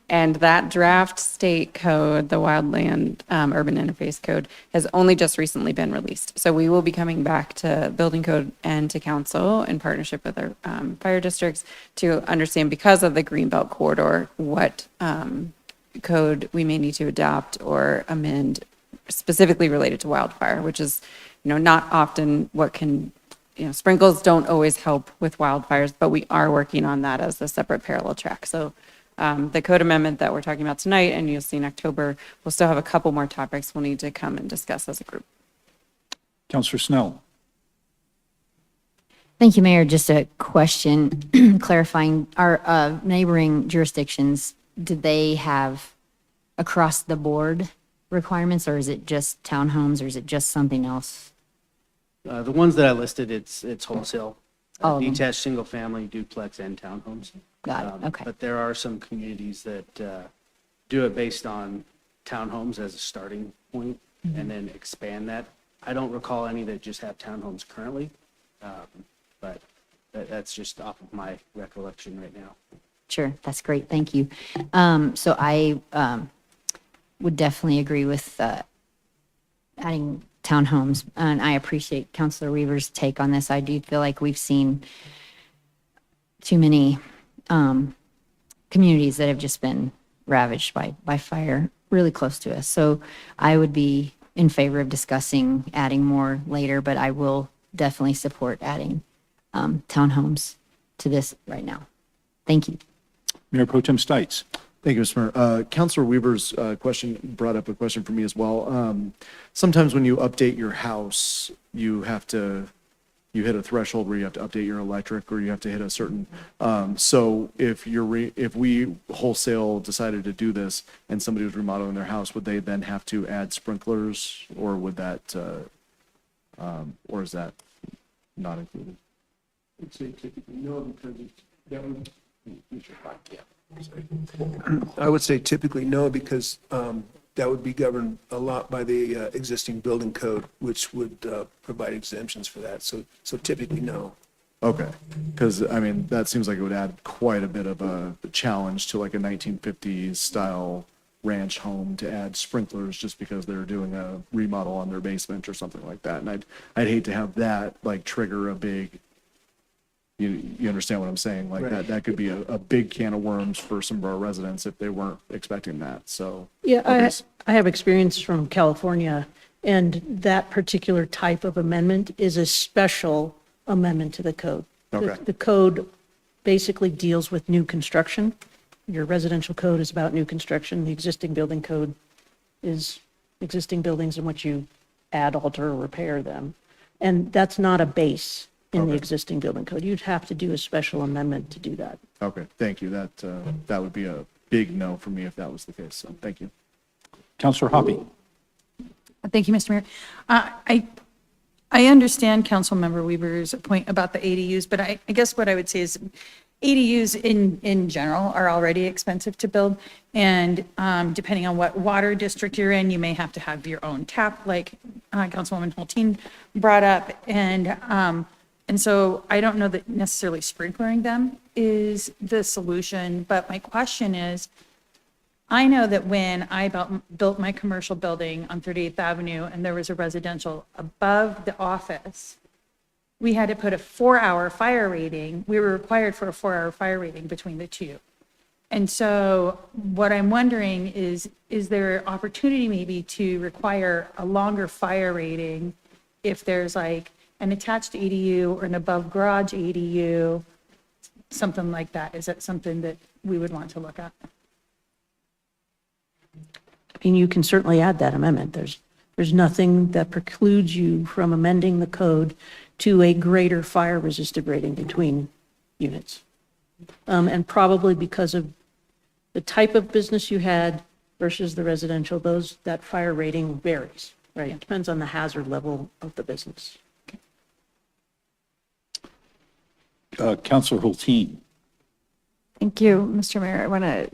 And that draft state code, the Wildland Urban Interface Code, has only just recently been released. So we will be coming back to building code and to council in partnership with our fire districts to understand, because of the Greenbelt corridor, what code we may need to adopt or amend specifically related to wildfire, which is, not often what can, sprinkles don't always help with wildfires, but we are working on that as a separate parallel track. So the code amendment that we're talking about tonight, and you'll see in October, we'll still have a couple more topics we'll need to come and discuss as a group. Councillor Snell. Thank you, Mayor. Just a question clarifying, our neighboring jurisdictions, do they have across the board requirements, or is it just townhomes, or is it just something else? The ones that I listed, it's wholesale. All of them. Detached, single family, duplex, and townhomes. Got it, okay. But there are some communities that do it based on townhomes as a starting point and then expand that. I don't recall any that just have townhomes currently, but that's just off of my recollection right now. Sure, that's great, thank you. So I would definitely agree with adding townhomes, and I appreciate Councilor Weaver's take on this. I do feel like we've seen too many communities that have just been ravaged by fire really close to us. So I would be in favor of discussing adding more later, but I will definitely support adding townhomes to this right now. Thank you. Mayor Pro Tem Stites. Thank you, Mr. Mayor. Councilor Weaver's question brought up a question for me as well. Sometimes when you update your house, you hit a threshold where you have to update your electric, or you have to hit a certain, so if we wholesale decided to do this and somebody was remodeling their house, would they then have to add sprinklers, or would that, or is that not included? I would say typically no, because that would be governed a lot by the existing building code, which would provide exemptions for that. So typically no. Okay, because I mean, that seems like it would add quite a bit of a challenge to like a 1950s style ranch home to add sprinklers just because they're doing a remodel on their basement or something like that. And I'd hate to have that like trigger a big, you understand what I'm saying? Like Right. that could be a big can of worms for some of our residents if they weren't expecting that. So Yeah, I have experience from California, and that particular type of amendment is a special amendment to the code. Okay. The code basically deals with new construction. Your residential code is about new construction. The existing building code is existing buildings in which you add, alter, or repair them. And that's not a base in the existing building code. You'd have to do a special amendment to do that. Okay, thank you. That would be a big no for me if that was the case. So thank you. Councillor Hoppy. Thank you, Mr. Mayor. I understand Councilmember Weaver's point about the ADUs, but I guess what I would say is ADUs in general are already expensive to build. And depending on what water district you're in, you may have to have your own tap, like Councilwoman Hulteen brought up. And so I don't know that necessarily sprinklering them is the solution, but my question is, I know that when I built my commercial building on 38th Avenue and there was a residential above the office, we had to put a 4-hour fire rating. We were required for a 4-hour fire rating between the two. And so what I'm wondering is there opportunity maybe to require a longer fire rating if there's like an attached ADU or an above garage ADU, something like that? Is that something that we would want to look at? I mean, you can certainly add that amendment. There's nothing that precludes you from amending the code to a greater fire resistive rating between units. And probably because of the type of business you had versus the residential, that fire rating varies, right? It depends on the hazard level of the business. Counselor Hulteen. Thank you, Mr. Mayor. I want to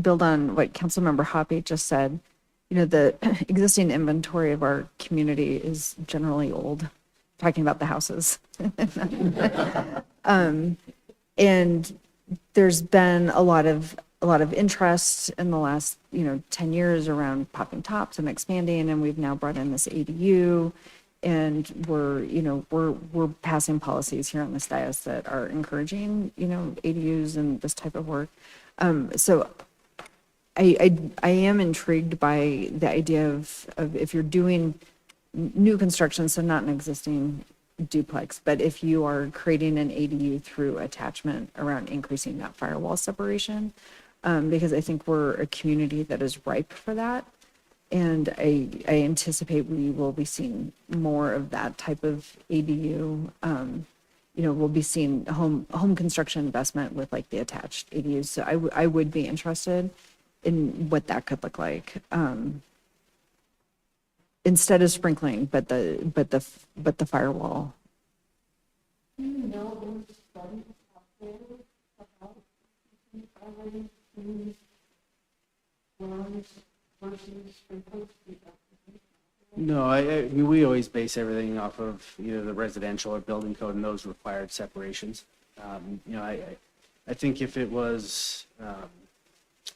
build on what Councilmember Hoppy just said. You know, the existing inventory of our community is generally old, talking about the houses. And there's been a lot of interest in the last, 10 years around popping tops and expanding, and we've now brought in this ADU, and we're passing policies here on this dais that are encouraging, ADUs and this type of work. So I am intrigued by the idea of if you're doing new construction, so not an existing duplex, but if you are creating an ADU through attachment around increasing that firewall separation, because I think we're a community that is ripe for that. And I anticipate we will be seeing more of that type of ADU. We'll be seeing home construction investment with like the attached ADUs. So I would be interested in what that could look like. Instead of sprinkling, but the firewall. No, I mean, we always base everything off of either the residential or building code and those required separations. I think if it was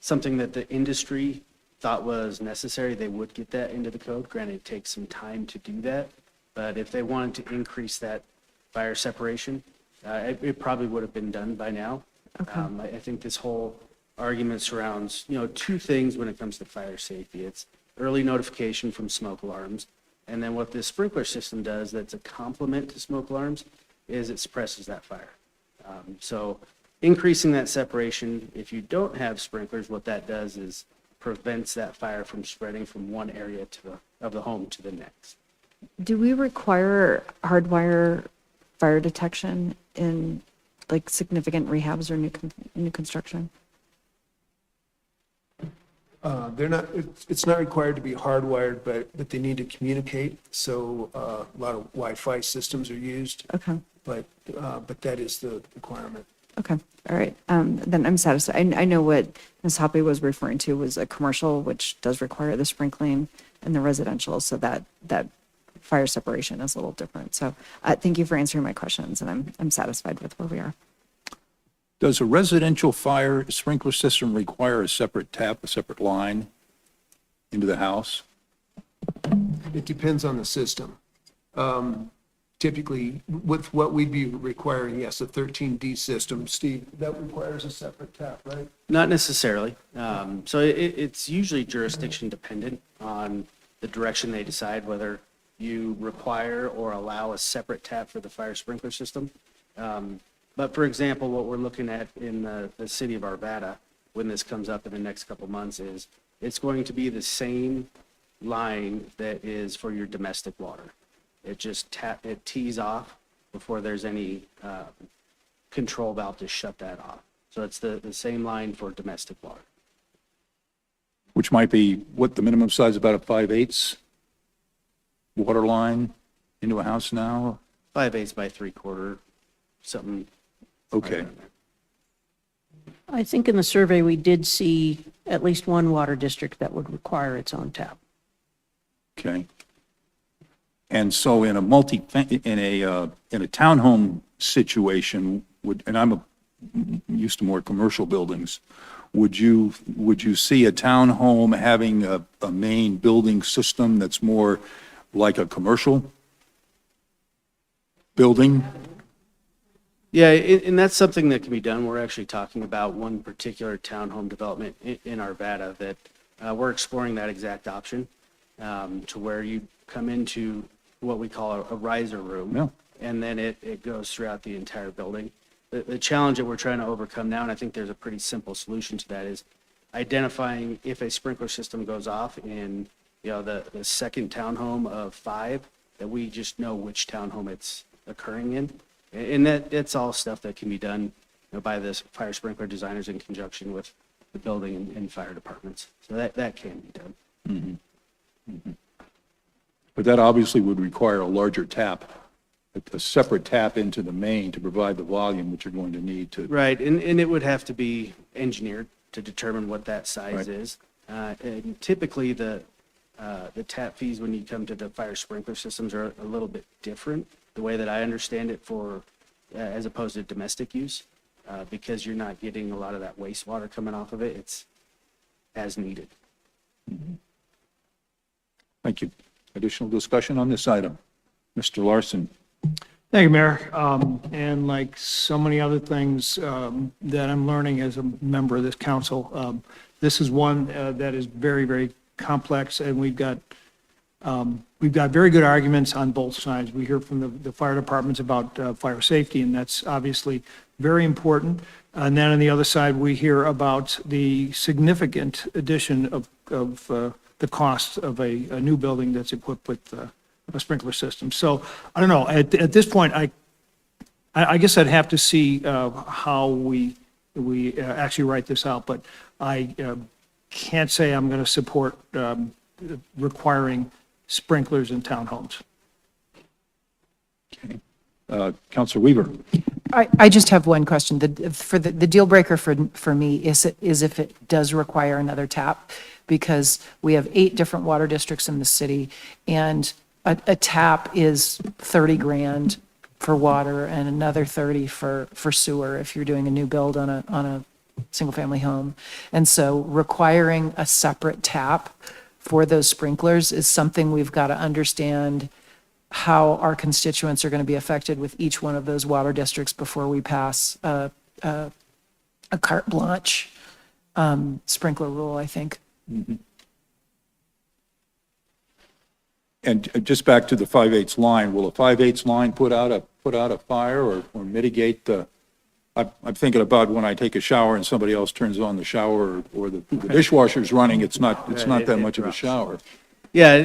something that the industry thought was necessary, they would get that into the code. Granted, it takes some time to do that, but if they wanted to increase that fire separation, it probably would have been done by now. Okay. I think this whole argument surrounds, two things when it comes to fire safety. It's early notification from smoke alarms, and then what this sprinkler system does that's a complement to smoke alarms is it suppresses that fire. So increasing that separation, if you don't have sprinklers, what that does is prevents that fire from spreading from one area of the home to the next. Do we require hardwire fire detection in like significant rehabs or new construction? They're not, it's not required to be hardwired, but they need to communicate. So a lot of Wi-Fi systems are used. Okay. But that is the requirement. Okay, all right. Then I'm satisfied. I know what Ms. Hoppy was referring to was a commercial, which does require the sprinkling, and the residential, so that fire separation is a little different. So thank you for answering my questions, and I'm satisfied with where we are. Does a residential fire sprinkler system require a separate tap, a separate line into the house? It depends on the system. Typically, with what we'd be requiring, yes, a 13D system. Steve, that requires a separate tap, right? Not necessarily. So it's usually jurisdiction dependent on the direction they decide whether you require or allow a separate tap for the fire sprinkler system. But for example, what we're looking at in the city of Arvada, when this comes up in the next couple months, is it's going to be the same line that is for your domestic water. It just it tees off before there's any control valve to shut that off. So it's the same line for domestic water. Which might be, what, the minimum size, about a 5/8 water line into a house now? 5/8 by 3/4, something. Okay. I think in the survey, we did see at least one water district that would require its own tap. Okay. And so in a townhome situation, and I'm used to more commercial buildings, would you see a townhome having a main building system that's more like a commercial building? Yeah, and that's something that can be done. We're actually talking about one particular townhome development in Arvada that we're exploring that exact option to where you come into what we call a riser room. Yeah. And then it goes throughout the entire building. The challenge that we're trying to overcome now, and I think there's a pretty simple solution to that, is identifying if a sprinkler system goes off in, the second townhome of 5, that we just know which townhome it's occurring in. And that's all stuff that can be done, by the fire sprinkler designers in conjunction with the building and fire departments. So that can be done. But that obviously would require a larger tap, a separate tap into the main to provide the volume that you're going to need to. Right, and it would have to be engineered to determine what that size Right. is. And typically, the tap fees when you come to the fire sprinkler systems are a little bit different, the way that I understand it for, as opposed to domestic use, because you're not getting a lot of that wastewater coming off of it. It's as needed. Thank you. Additional discussion on this item? Mr. Larson? Thank you, Mayor. And like so many other things that I'm learning as a member of this council, this is one that is very, very complex, and we've got very good arguments on both sides. We hear from the fire departments about fire safety, and that's obviously very important. And then on the other side, we hear about the significant addition of the cost of a new building that's equipped with a sprinkler system. So I don't know, at this point, I guess I'd have to see how we actually write this out, but I can't say I'm going to support requiring sprinklers in townhomes. Counselor Weaver? I just have one question. The deal breaker for me is if it does require another tap, because we have 8 different water districts in the city, and a tap is 30 grand for water and another 30 for sewer if you're doing a new build on a single-family home. And so requiring a separate tap for those sprinklers is something we've got to understand how our constituents are going to be affected with each one of those water districts before we pass a carte blanche sprinkler rule, I think. And just back to the 5/8 line, will a 5/8 line put out a fire or mitigate the, I'm thinking about when I take a shower and somebody else turns on the shower or the dishwasher's running, it's not that much of a shower. Yeah,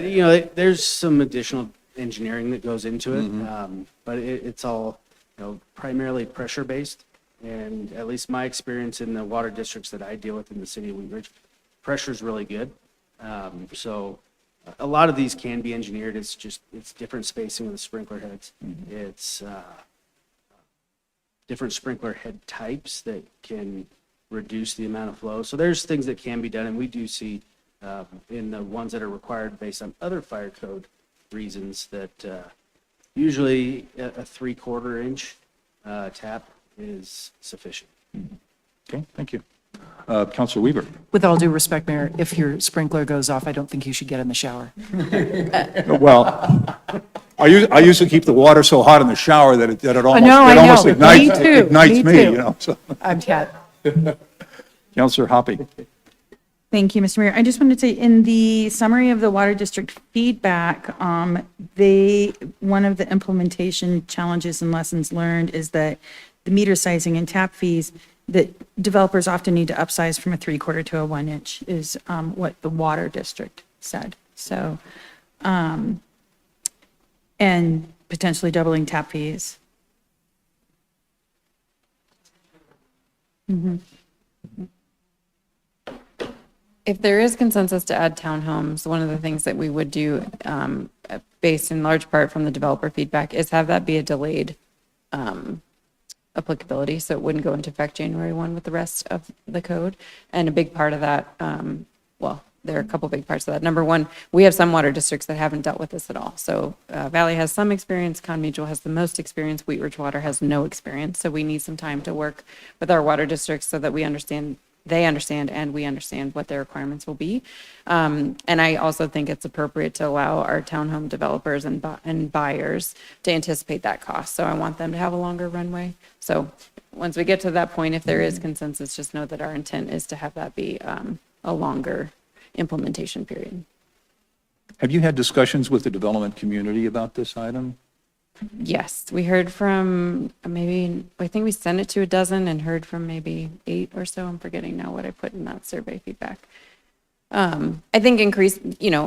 there's some additional engineering that goes into it, but it's all, primarily pressure-based. And at least my experience in the water districts that I deal with in the city of Wheat Ridge, pressure's really good. So a lot of these can be engineered. It's different spacing of the sprinkler heads. It's different sprinkler head types that can reduce the amount of flow. So there's things that can be done, and we do see in the ones that are required based on other fire code reasons that usually a 3/4 inch tap is sufficient. Okay, thank you. Counselor Weaver? With all due respect, Mayor, if your sprinkler goes off, I don't think you should get in the shower. Well, I used to keep the water so hot in the shower that it almost, know, I it almost know. ignites, Me too, ignites me me, too. so. I'm Kat. Counselor Hoppy? Thank you, Mr. Mayor. I just wanted to say, in the summary of the water district feedback, one of the implementation challenges and lessons learned is that the meter sizing and tap fees that developers often need to upsize from a 3/4 to a 1 inch is what the water district said. So, and potentially doubling tap fees. If there is consensus to add townhomes, one of the things that we would do, based in large part from the developer feedback, is have that be a delayed applicability, so it wouldn't go into effect January 1 with the rest of the code. And a big part of that, well, there are a couple big parts of that. Number one, we have some water districts that haven't dealt with this at all. So Valley has some experience, Con Mutual has the most experience, Wheat Ridge Water has no experience. So we need some time to work with our water districts so that we understand they understand and we understand what their requirements will be. And I also think it's appropriate to allow our townhome developers and buyers to anticipate that cost. So I want them to have a longer runway. So once we get to that point, if there is consensus, just know that our intent is to have that be a longer implementation period. Have you had discussions with the development community about this item? Yes, we heard from I think we sent it to a dozen and heard from maybe 8 or so. I'm forgetting now what I put in that survey feedback. I think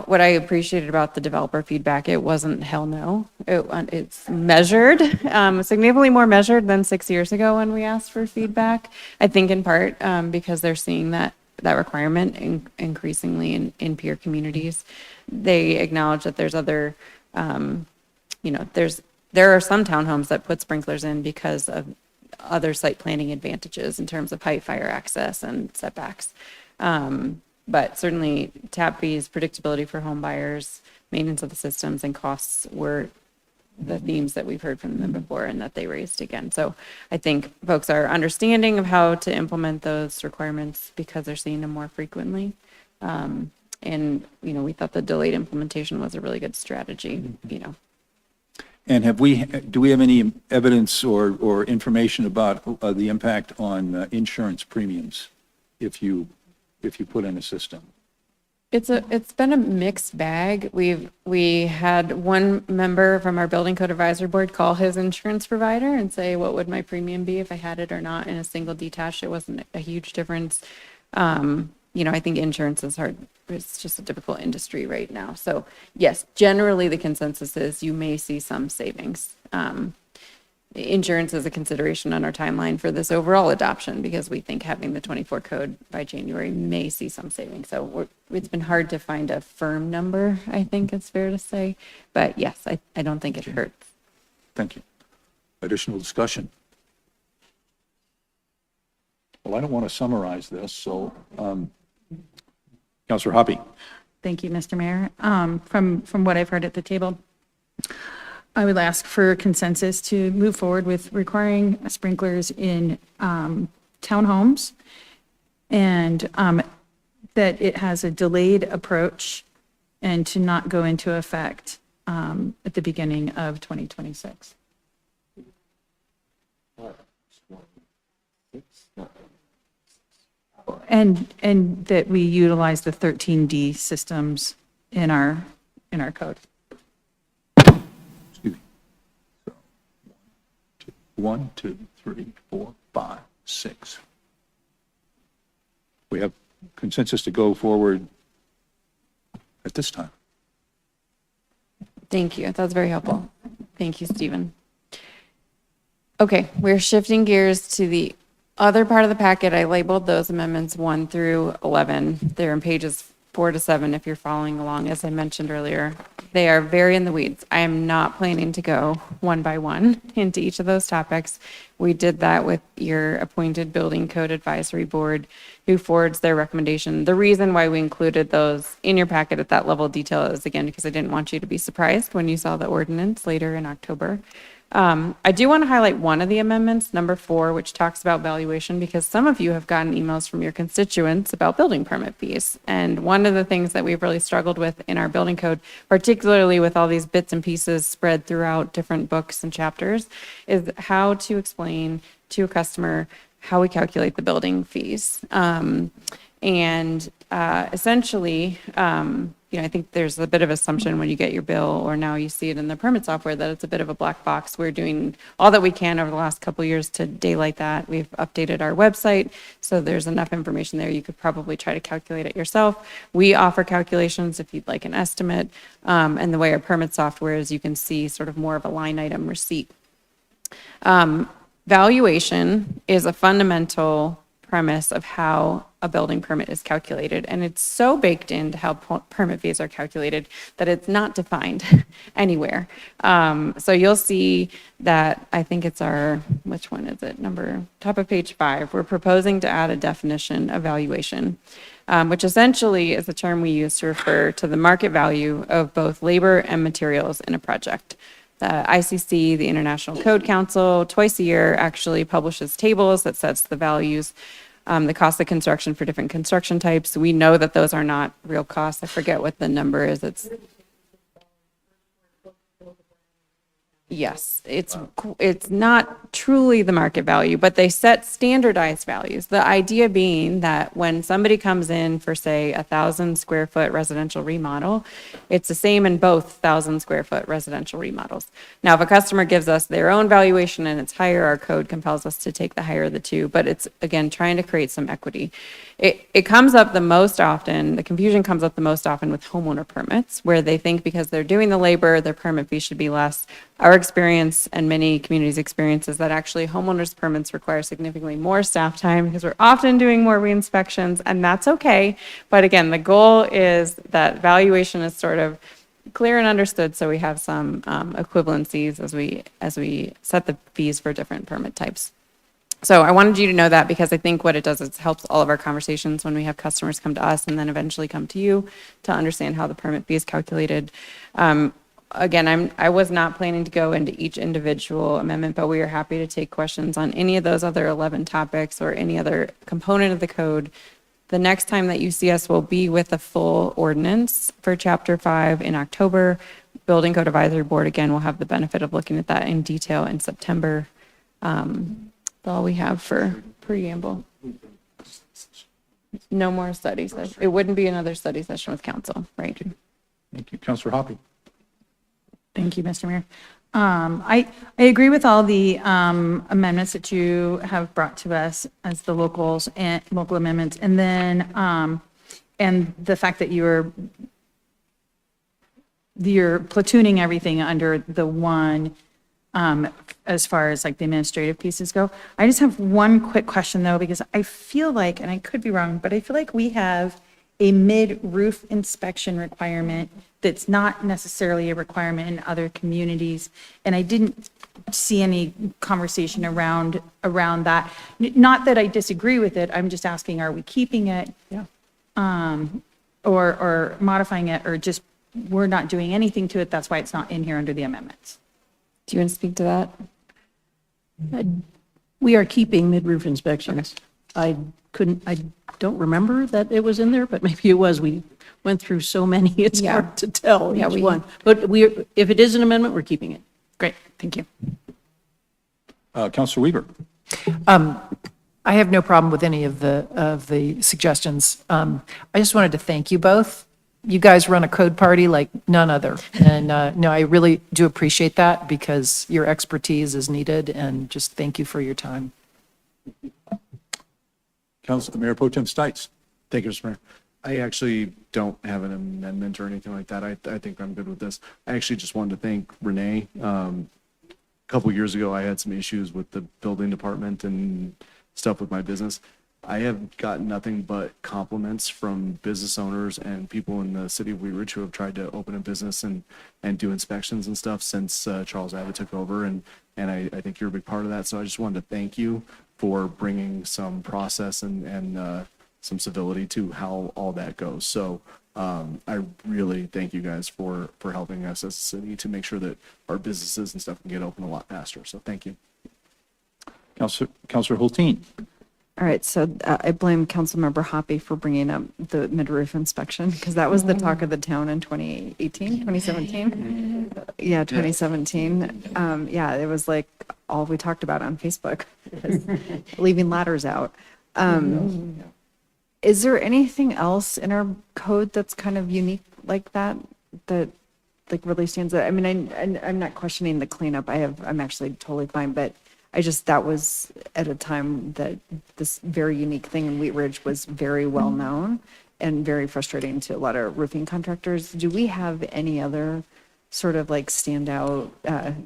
what I appreciated about the developer feedback, it wasn't hell no. It's measured, significantly more measured than 6 years ago when we asked for feedback. I think in part because they're seeing that requirement increasingly in peer communities. They acknowledge that there's other, there are some townhomes that put sprinklers in because of other site planning advantages in terms of height, fire access, and setbacks. But certainly tap fees, predictability for home buyers, maintenance of the systems, and costs were the themes that we've heard from them before and that they raised again. So I think folks are understanding of how to implement those requirements because they're seeing them more frequently. And, we thought the delayed implementation was a really good strategy, And do we have any evidence or information about the impact on insurance premiums if you put in a system? It's been a mixed bag. We had one member from our building code advisory board call his insurance provider and say, what would my premium be if I had it or not in a single detached? It wasn't a huge difference. I think insurance is hard. It's just a difficult industry right now. So yes, generally the consensus is you may see some savings. Insurance is a consideration on our timeline for this overall adoption because we think having the 24 code by January may see some savings. So it's been hard to find a firm number, I think it's fair to say. But yes, I don't think it hurts. Thank you. Additional discussion? Well, I don't want to summarize this, so Councilor Hoppe. Thank you, Mr. Mayor. From what I've heard at the table, I would ask for consensus to move forward with requiring sprinklers in townhomes and that it has a delayed approach and to not go into effect at the beginning of 2026. And that we utilize the 13D systems in our code. Excuse me. So, 1, 2, 3, 4, 5, 6. We have consensus to go forward at this time. Thank you. That's very helpful. Thank you, Stephen. Okay, we're shifting gears to the other part of the packet. I labeled those amendments 1 through 11. They're in pages 4 to 7 if you're following along. As I mentioned earlier, they are very in the weeds. I am not planning to go one by one into each of those topics. We did that with your appointed building code advisory board who forwards their recommendation. The reason why we included those in your packet at that level of detail is, again, because I didn't want you to be surprised when you saw the ordinance later in October. I do want to highlight one of the amendments, number 4, which talks about valuation, because some of you have gotten emails from your constituents about building permit fees. And one of the things that we've really struggled with in our building code, particularly with all these bits and pieces spread throughout different books and chapters, is how to explain to a customer how we calculate the building fees. Essentially, I think there's a bit of assumption when you get your bill, or now you see it in the permit software, that it's a bit of a black box. We're doing all that we can over the last couple of years to daylight that. We've updated our website, so there's enough information there. You could probably try to calculate it yourself. We offer calculations if you'd like an estimate. And the way our permit software is, you can see sort of more of a line item receipt. Valuation is a fundamental premise of how a building permit is calculated. And it's so baked into how permit fees are calculated that it's not defined anywhere. So you'll see that, I think it's which one is it? Top of page 5, we're proposing to add a definition of valuation, which essentially is a term we use to refer to the market value of both labor and materials in a project. The ICC, the International Code Council, twice a year actually publishes tables that sets the values the cost of construction for different construction types. We know that those are not real costs. I forget what the number is. Yes, it's not truly the market value, but they set standardized values. The idea being that when somebody comes in for, say, 1,000 square foot residential remodel, it's the same in both 1,000 square foot residential remodels. Now, if a customer gives us their own valuation and it's higher, our code compels us to take the higher of the two, but it's, again, trying to create some equity. It comes up the most often, the confusion comes up the most often with homeowner permits, where they think because they're doing the labor, their permit fee should be less. Our experience and many communities' experience is that actually homeowners permits require significantly more staff time because we're often doing more re-inspections, and that's okay. But again, the goal is that valuation is sort of clear and understood, so we have some equivalencies as we set the fees for different permit types. So I wanted you to know that because I think what it does is it helps all of our conversations when we have customers come to us and then eventually come to you to understand how the permit fee is calculated. Again, I was not planning to go into each individual amendment, but we are happy to take questions on any of those other 11 topics or any other component of the code. The next time that you see us will be with a full ordinance for Chapter 5 in October. Building Code Advisory Board, again, will have the benefit of looking at that in detail in September. That's all we have for preamble. No more study session. It wouldn't be another study session with council, right? Thank you. Counselor Hoppy. Thank you, Mr. Mayor. I agree with all the amendments that you have brought to us as the locals and local amendments. And then, and the fact that you're platooning everything under the one, as far as like the administrative pieces go. I just have one quick question though, because I feel like, and I could be wrong, but I feel like we have a mid-roof inspection requirement that's not necessarily a requirement in other communities. And I didn't see any conversation around that. Not that I disagree with it, I'm just asking, are we keeping it? Yeah. Or modifying it, or just, we're not doing anything to it, that's why it's not in here under the amendments? Do you want to speak to that? We are keeping mid-roof inspections. I don't remember that it was in there, but maybe it was. We went through so many, it's Yeah. hard to tell Yeah, each one. But if it is an amendment, we're keeping it. Great, thank you. Counselor Weaver. I have no problem with any of the suggestions. I just wanted to thank you both. You guys run a code party like none other. And no, I really do appreciate that because your expertise is needed, and just thank you for your time. Council Mayor Pro Tem Stites. Thank you, Mr. Mayor. I actually don't have an amendment or anything like that. I think I'm good with this. I actually just wanted to thank Renee. A couple years ago, I had some issues with the building department and stuff with my business. I have gotten nothing but compliments from business owners and people in the city of Wheat Ridge who have tried to open a business and do inspections and stuff since Charles Abbott took over. And I think you're a big part of that. So I just wanted to thank you for bringing some process and some civility to how all that goes. So I really thank you guys for helping us as a city to make sure that our businesses and stuff can get open a lot faster. So thank you. Counselor Hulteen. All right, so I blame Councilmember Hoppy for bringing up the mid-roof inspection, because that was the talk of the town in 2018, 2017? Yeah, 2017. Yeah, it was like all we talked about on Facebook, was leaving ladders out. Is there anything else in our code that's kind of unique like that, that like really stands out? I mean, I'm not questioning the cleanup. I'm actually totally fine, but that was at a time that this very unique thing in Wheat Ridge was very well known and very frustrating to a lot of roofing contractors. Do we have any other sort of like standout,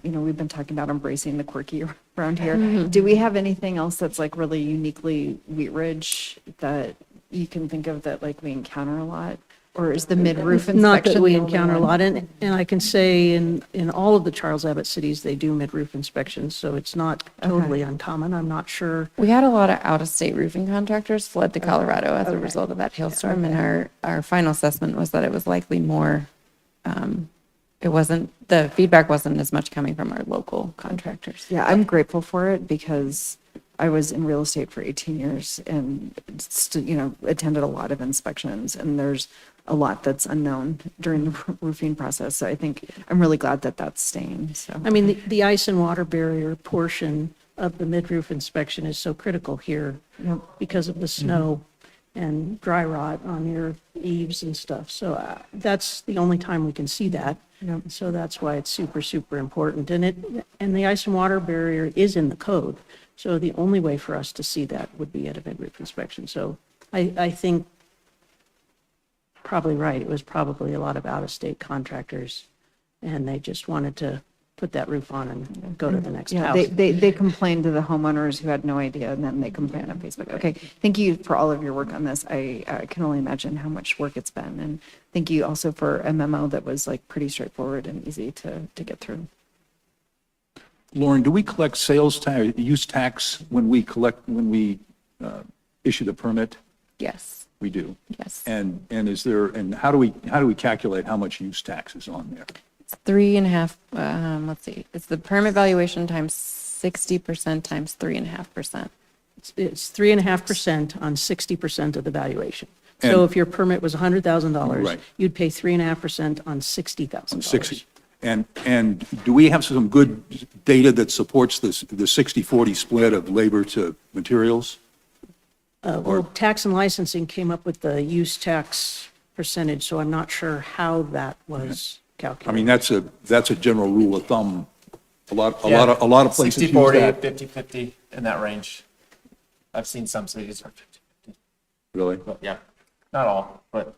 we've been talking about embracing the quirky around here. Do we have anything else that's like really uniquely Wheat Ridge that you can think of that like we encounter a lot? Or is the mid-roof inspection? Not that we the only encounter a one? lot, and I can say in all of the Charles Abbott cities, they do mid-roof inspections, so it's not totally uncommon. I'm not sure. We had a lot of out-of-state roofing contractors fled to Colorado as a result of that hailstorm, and our final assessment was that it was likely more, the feedback wasn't as much coming from our local contractors. Yeah, I'm grateful for it because I was in real estate for 18 years and, attended a lot of inspections, and there's a lot that's unknown during the roofing process. So I think I'm really glad that that's staying, so. I mean, the ice and water barrier portion of the mid-roof inspection is so critical here because of the snow and dry rot on your eaves and stuff. So that's the only time we can see that. So that's why it's super, super important. And the ice and water barrier is in the code. So the only way for us to see that would be at a mid-roof inspection. So I think probably right. It was probably a lot of out-of-state contractors, and they just wanted to put that roof on and go to the next Yeah, house. they complained to the homeowners who had no idea, and then they complained on Facebook. Okay, thank you for all of your work on this. I can only imagine how much work it's been, and thank you also for a memo that was like pretty straightforward and easy to get through. Lauren, do we collect sales tax, use tax when we issue the permit? Yes, We do. yes. And is there, and how do we calculate how much use tax is on there? It's 3.5, let's see, it's the permit valuation times 60% times 3.5%. It's 3.5% on 60% of the valuation. And- So if your permit was $100,000, Right. you'd pay 3.5% on $60,000. 60. And do we have some good data that supports this, the 60/40 split of labor to materials? Well, tax and licensing came up with the use tax percentage, so I'm not sure how that was I calculated. mean, that's a general rule of thumb. A lot of places use 60/40, that. 50/50, in that range. I've seen some cities are 50/50, Really? but yeah, not all, but.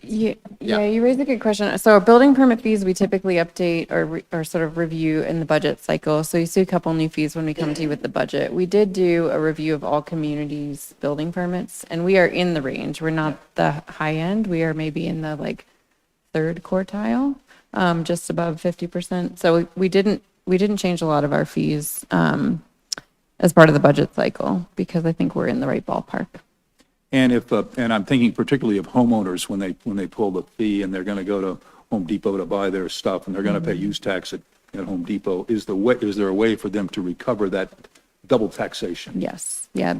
Yeah, you raised a good question. So our building permit fees, we typically update or sort of review in the budget cycle. So you see a couple new fees when we come to you with the budget. We did do a review of all communities' building permits, and we are in the range. We're not the high end. We are maybe in the like third quartile, just above 50%. So we didn't change a lot of our fees as part of the budget cycle because I think we're in the right ballpark. And and I'm thinking particularly of homeowners when they pull the fee and they're going to go to Home Depot to buy their stuff and they're going to pay use tax at Home Depot. Is there a way for them to recover that double taxation? Yes, yeah.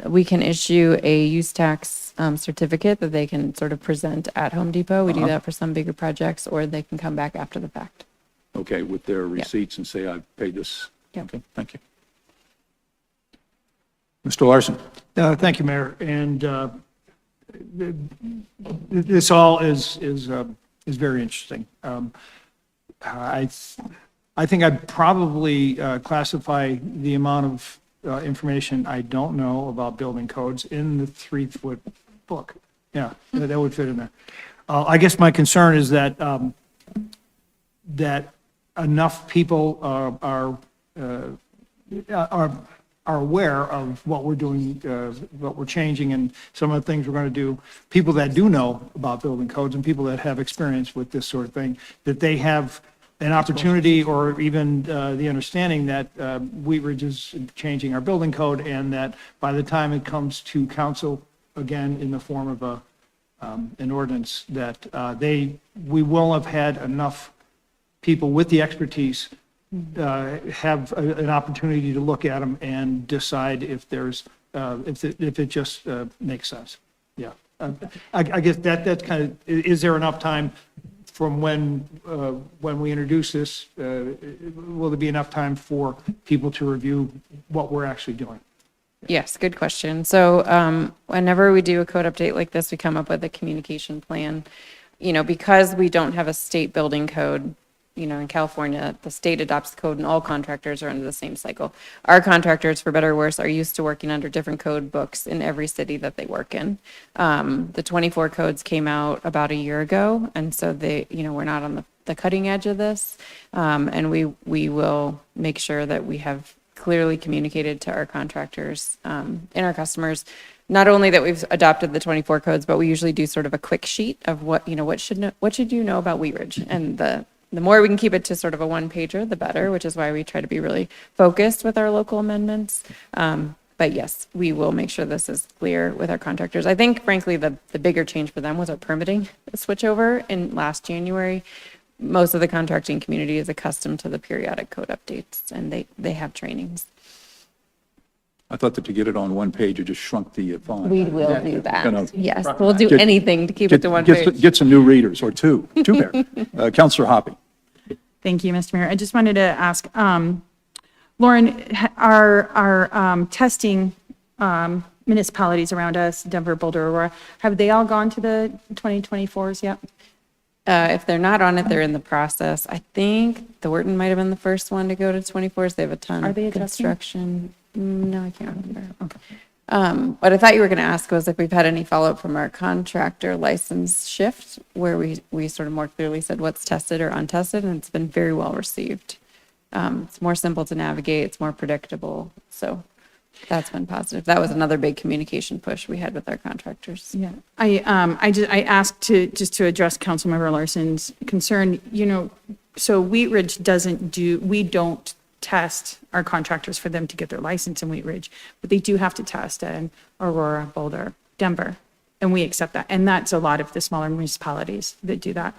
We can issue a use tax certificate that they can sort of present at Home Depot. We do that for some bigger projects, or they can come back after the fact. Okay, with their receipts and say, I paid this. Yeah. Okay, thank you. Mr. Larson? Thank you, Mayor. And this all is very interesting. I think I'd probably classify the amount of information I don't know about building codes in the 3-foot book. Yeah, that would fit in there. I guess my concern is that that enough people are aware of what we're doing, what we're changing, and some of the things we're going to do. People that do know about building codes and people that have experience with this sort of thing, that they have an opportunity or even the understanding that Wheat Ridge is changing our building code, and that by the time it comes to council again in the form of an ordinance, that we will have had enough people with the expertise have an opportunity to look at them and decide if there's, if it just makes sense. Yeah. I guess that's kind of, is there enough time from when we introduce this? Will there be enough time for people to review what we're actually doing? Yes, good question. So whenever we do a code update like this, we come up with a communication plan. You know, because we don't have a state building code, you know, in California, the state adopts the code and all contractors are under the same cycle. Our contractors, for better or worse, are used to working under different code books in every city that they work in. The 24 codes came out about a year ago, and so we're not on the cutting edge of this. And we will make sure that we have clearly communicated to our contractors and our customers, not only that we've adopted the 24 codes, but we usually do sort of a quick sheet of what should you know about Wheat Ridge. And the more we can keep it to sort of a one-pager, the better, which is why we try to be really focused with our local amendments. But yes, we will make sure this is clear with our contractors. I think, frankly, the bigger change for them was our permitting switchover in last January. Most of the contracting community is accustomed to the periodic code updates, and they have trainings. I thought that to get it on one page, you just shrunk the font. We will do You know, that. Yes, we'll do Get- anything to keep it to one page. Get some new readers, or two there. Counselor Hoppy. Thank you, Mr. Mayor. I just wanted to ask, Lauren, our testing municipalities around us, Denver, Boulder, Aurora, have they all gone to the 2024s yet? If they're not on it, they're in the process. I think Thornton might have been the first one to go to 24s. They have a ton Are of they adjusting? construction. No, I can't remember. Okay. What I thought you were going to ask was if we've had any follow-up from our contractor license shift, where we sort of more clearly said what's tested or untested, and it's been very well received. It's more simple to navigate, it's more predictable, so that's been positive. That was another big communication push we had with our contractors. Yeah, I asked just to address Councilmember Larson's concern, so Wheat Ridge we don't test our contractors for them to get their license in Wheat Ridge, but they do have to test in Aurora, Boulder, Denver, and we accept that. And that's a lot of the smaller municipalities that do that.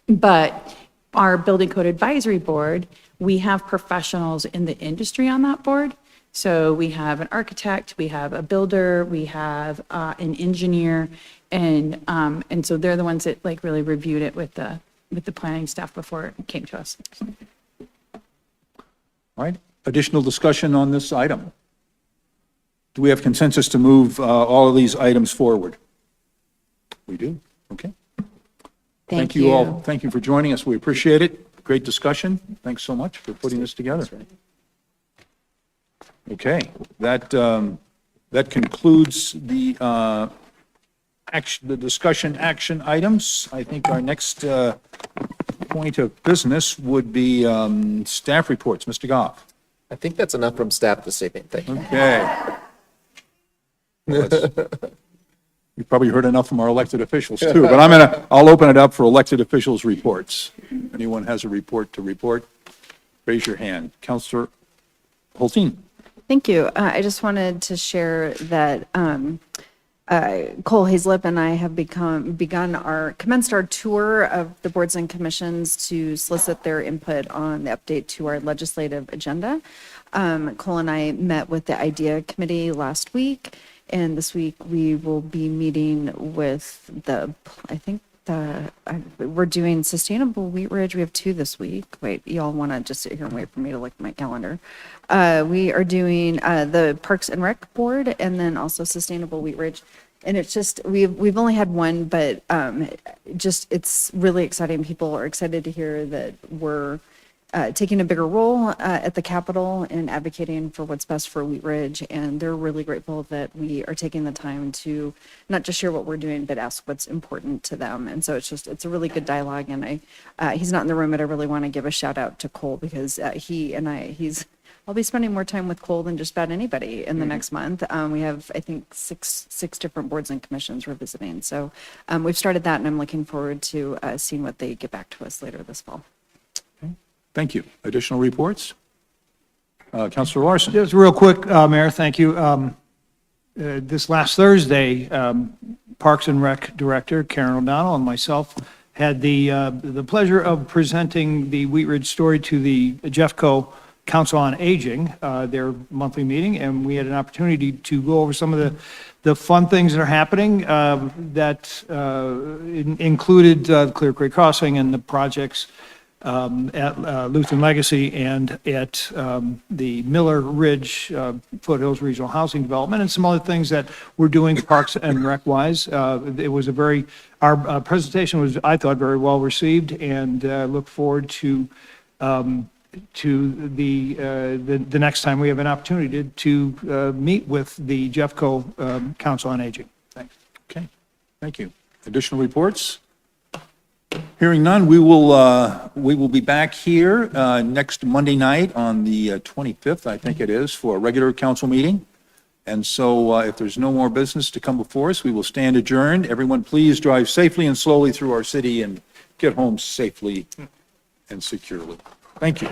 But our Building Code Advisory Board, we have professionals in the industry on that board. So we have an architect, we have a builder, we have an engineer, and so they're the ones that like really reviewed it with the planning staff before it came to us. All right, additional discussion on this item? Do we have consensus to move all of these items forward? We do, okay. Thank you all. you. Thank you for joining us. We appreciate it. Great discussion. Thanks so much for putting this together. Okay, that concludes the discussion action items. I think our next point of business would be staff reports. Mr. Goff. I think that's enough from staff this evening. Thank you. Okay. We've probably heard enough from our elected officials too, but I'll open it up for elected officials' reports. Anyone has a report to report, raise your hand. Councilor Holteen. Thank you. I just wanted to share that Cole Hazlip and I have commenced our tour of the boards and commissions to solicit their input on the update to our legislative agenda. Cole and I met with the IDEA committee last week, and this week we will be meeting with we're doing Sustainable Wheat Ridge. We have 2 this week. Wait, y'all want to just sit here and wait for me to look at my calendar. We are doing the Parks and Rec Board and then also Sustainable Wheat Ridge. And it's just, we've only had one, but it's really exciting. People are excited to hear that we're taking a bigger role at the Capitol and advocating for what's best for Wheat Ridge. And they're really grateful that we are taking the time to not just share what we're doing, but ask what's important to them. And so it's a really good dialogue. And he's not in the room, but I really want to give a shout out to Cole because I'll be spending more time with Cole than just about anybody in the next month. We have, I think, six different boards and commissions we're visiting. So we've started that, and I'm looking forward to seeing what they get back to us later this fall. Thank you. Additional reports? Councilor Larson. Just real quick, Mayor, thank you. This last Thursday, Parks and Rec Director Karen O'Donnell and myself had the pleasure of presenting the Wheat Ridge story to the Jeffco Council on Aging, their monthly meeting, and we had an opportunity to go over some of the fun things that are happening that included Clear Creek Crossing and the projects at Lutheran Legacy and at the Miller Ridge Foothills Regional Housing Development and some other things that we're doing Parks and Rec wise. It was our presentation was, I thought, very well received, and look forward to the next time we have an opportunity to meet with the Jeffco Council on Aging. Thanks. Okay, thank you. Additional reports? Hearing none, we will be back here next Monday night on the 25th, I think it is, for a regular council meeting. And so if there's no more business to come before us, we will stand adjourned. Everyone, please drive safely and slowly through our city and get home safely and securely. Thank you.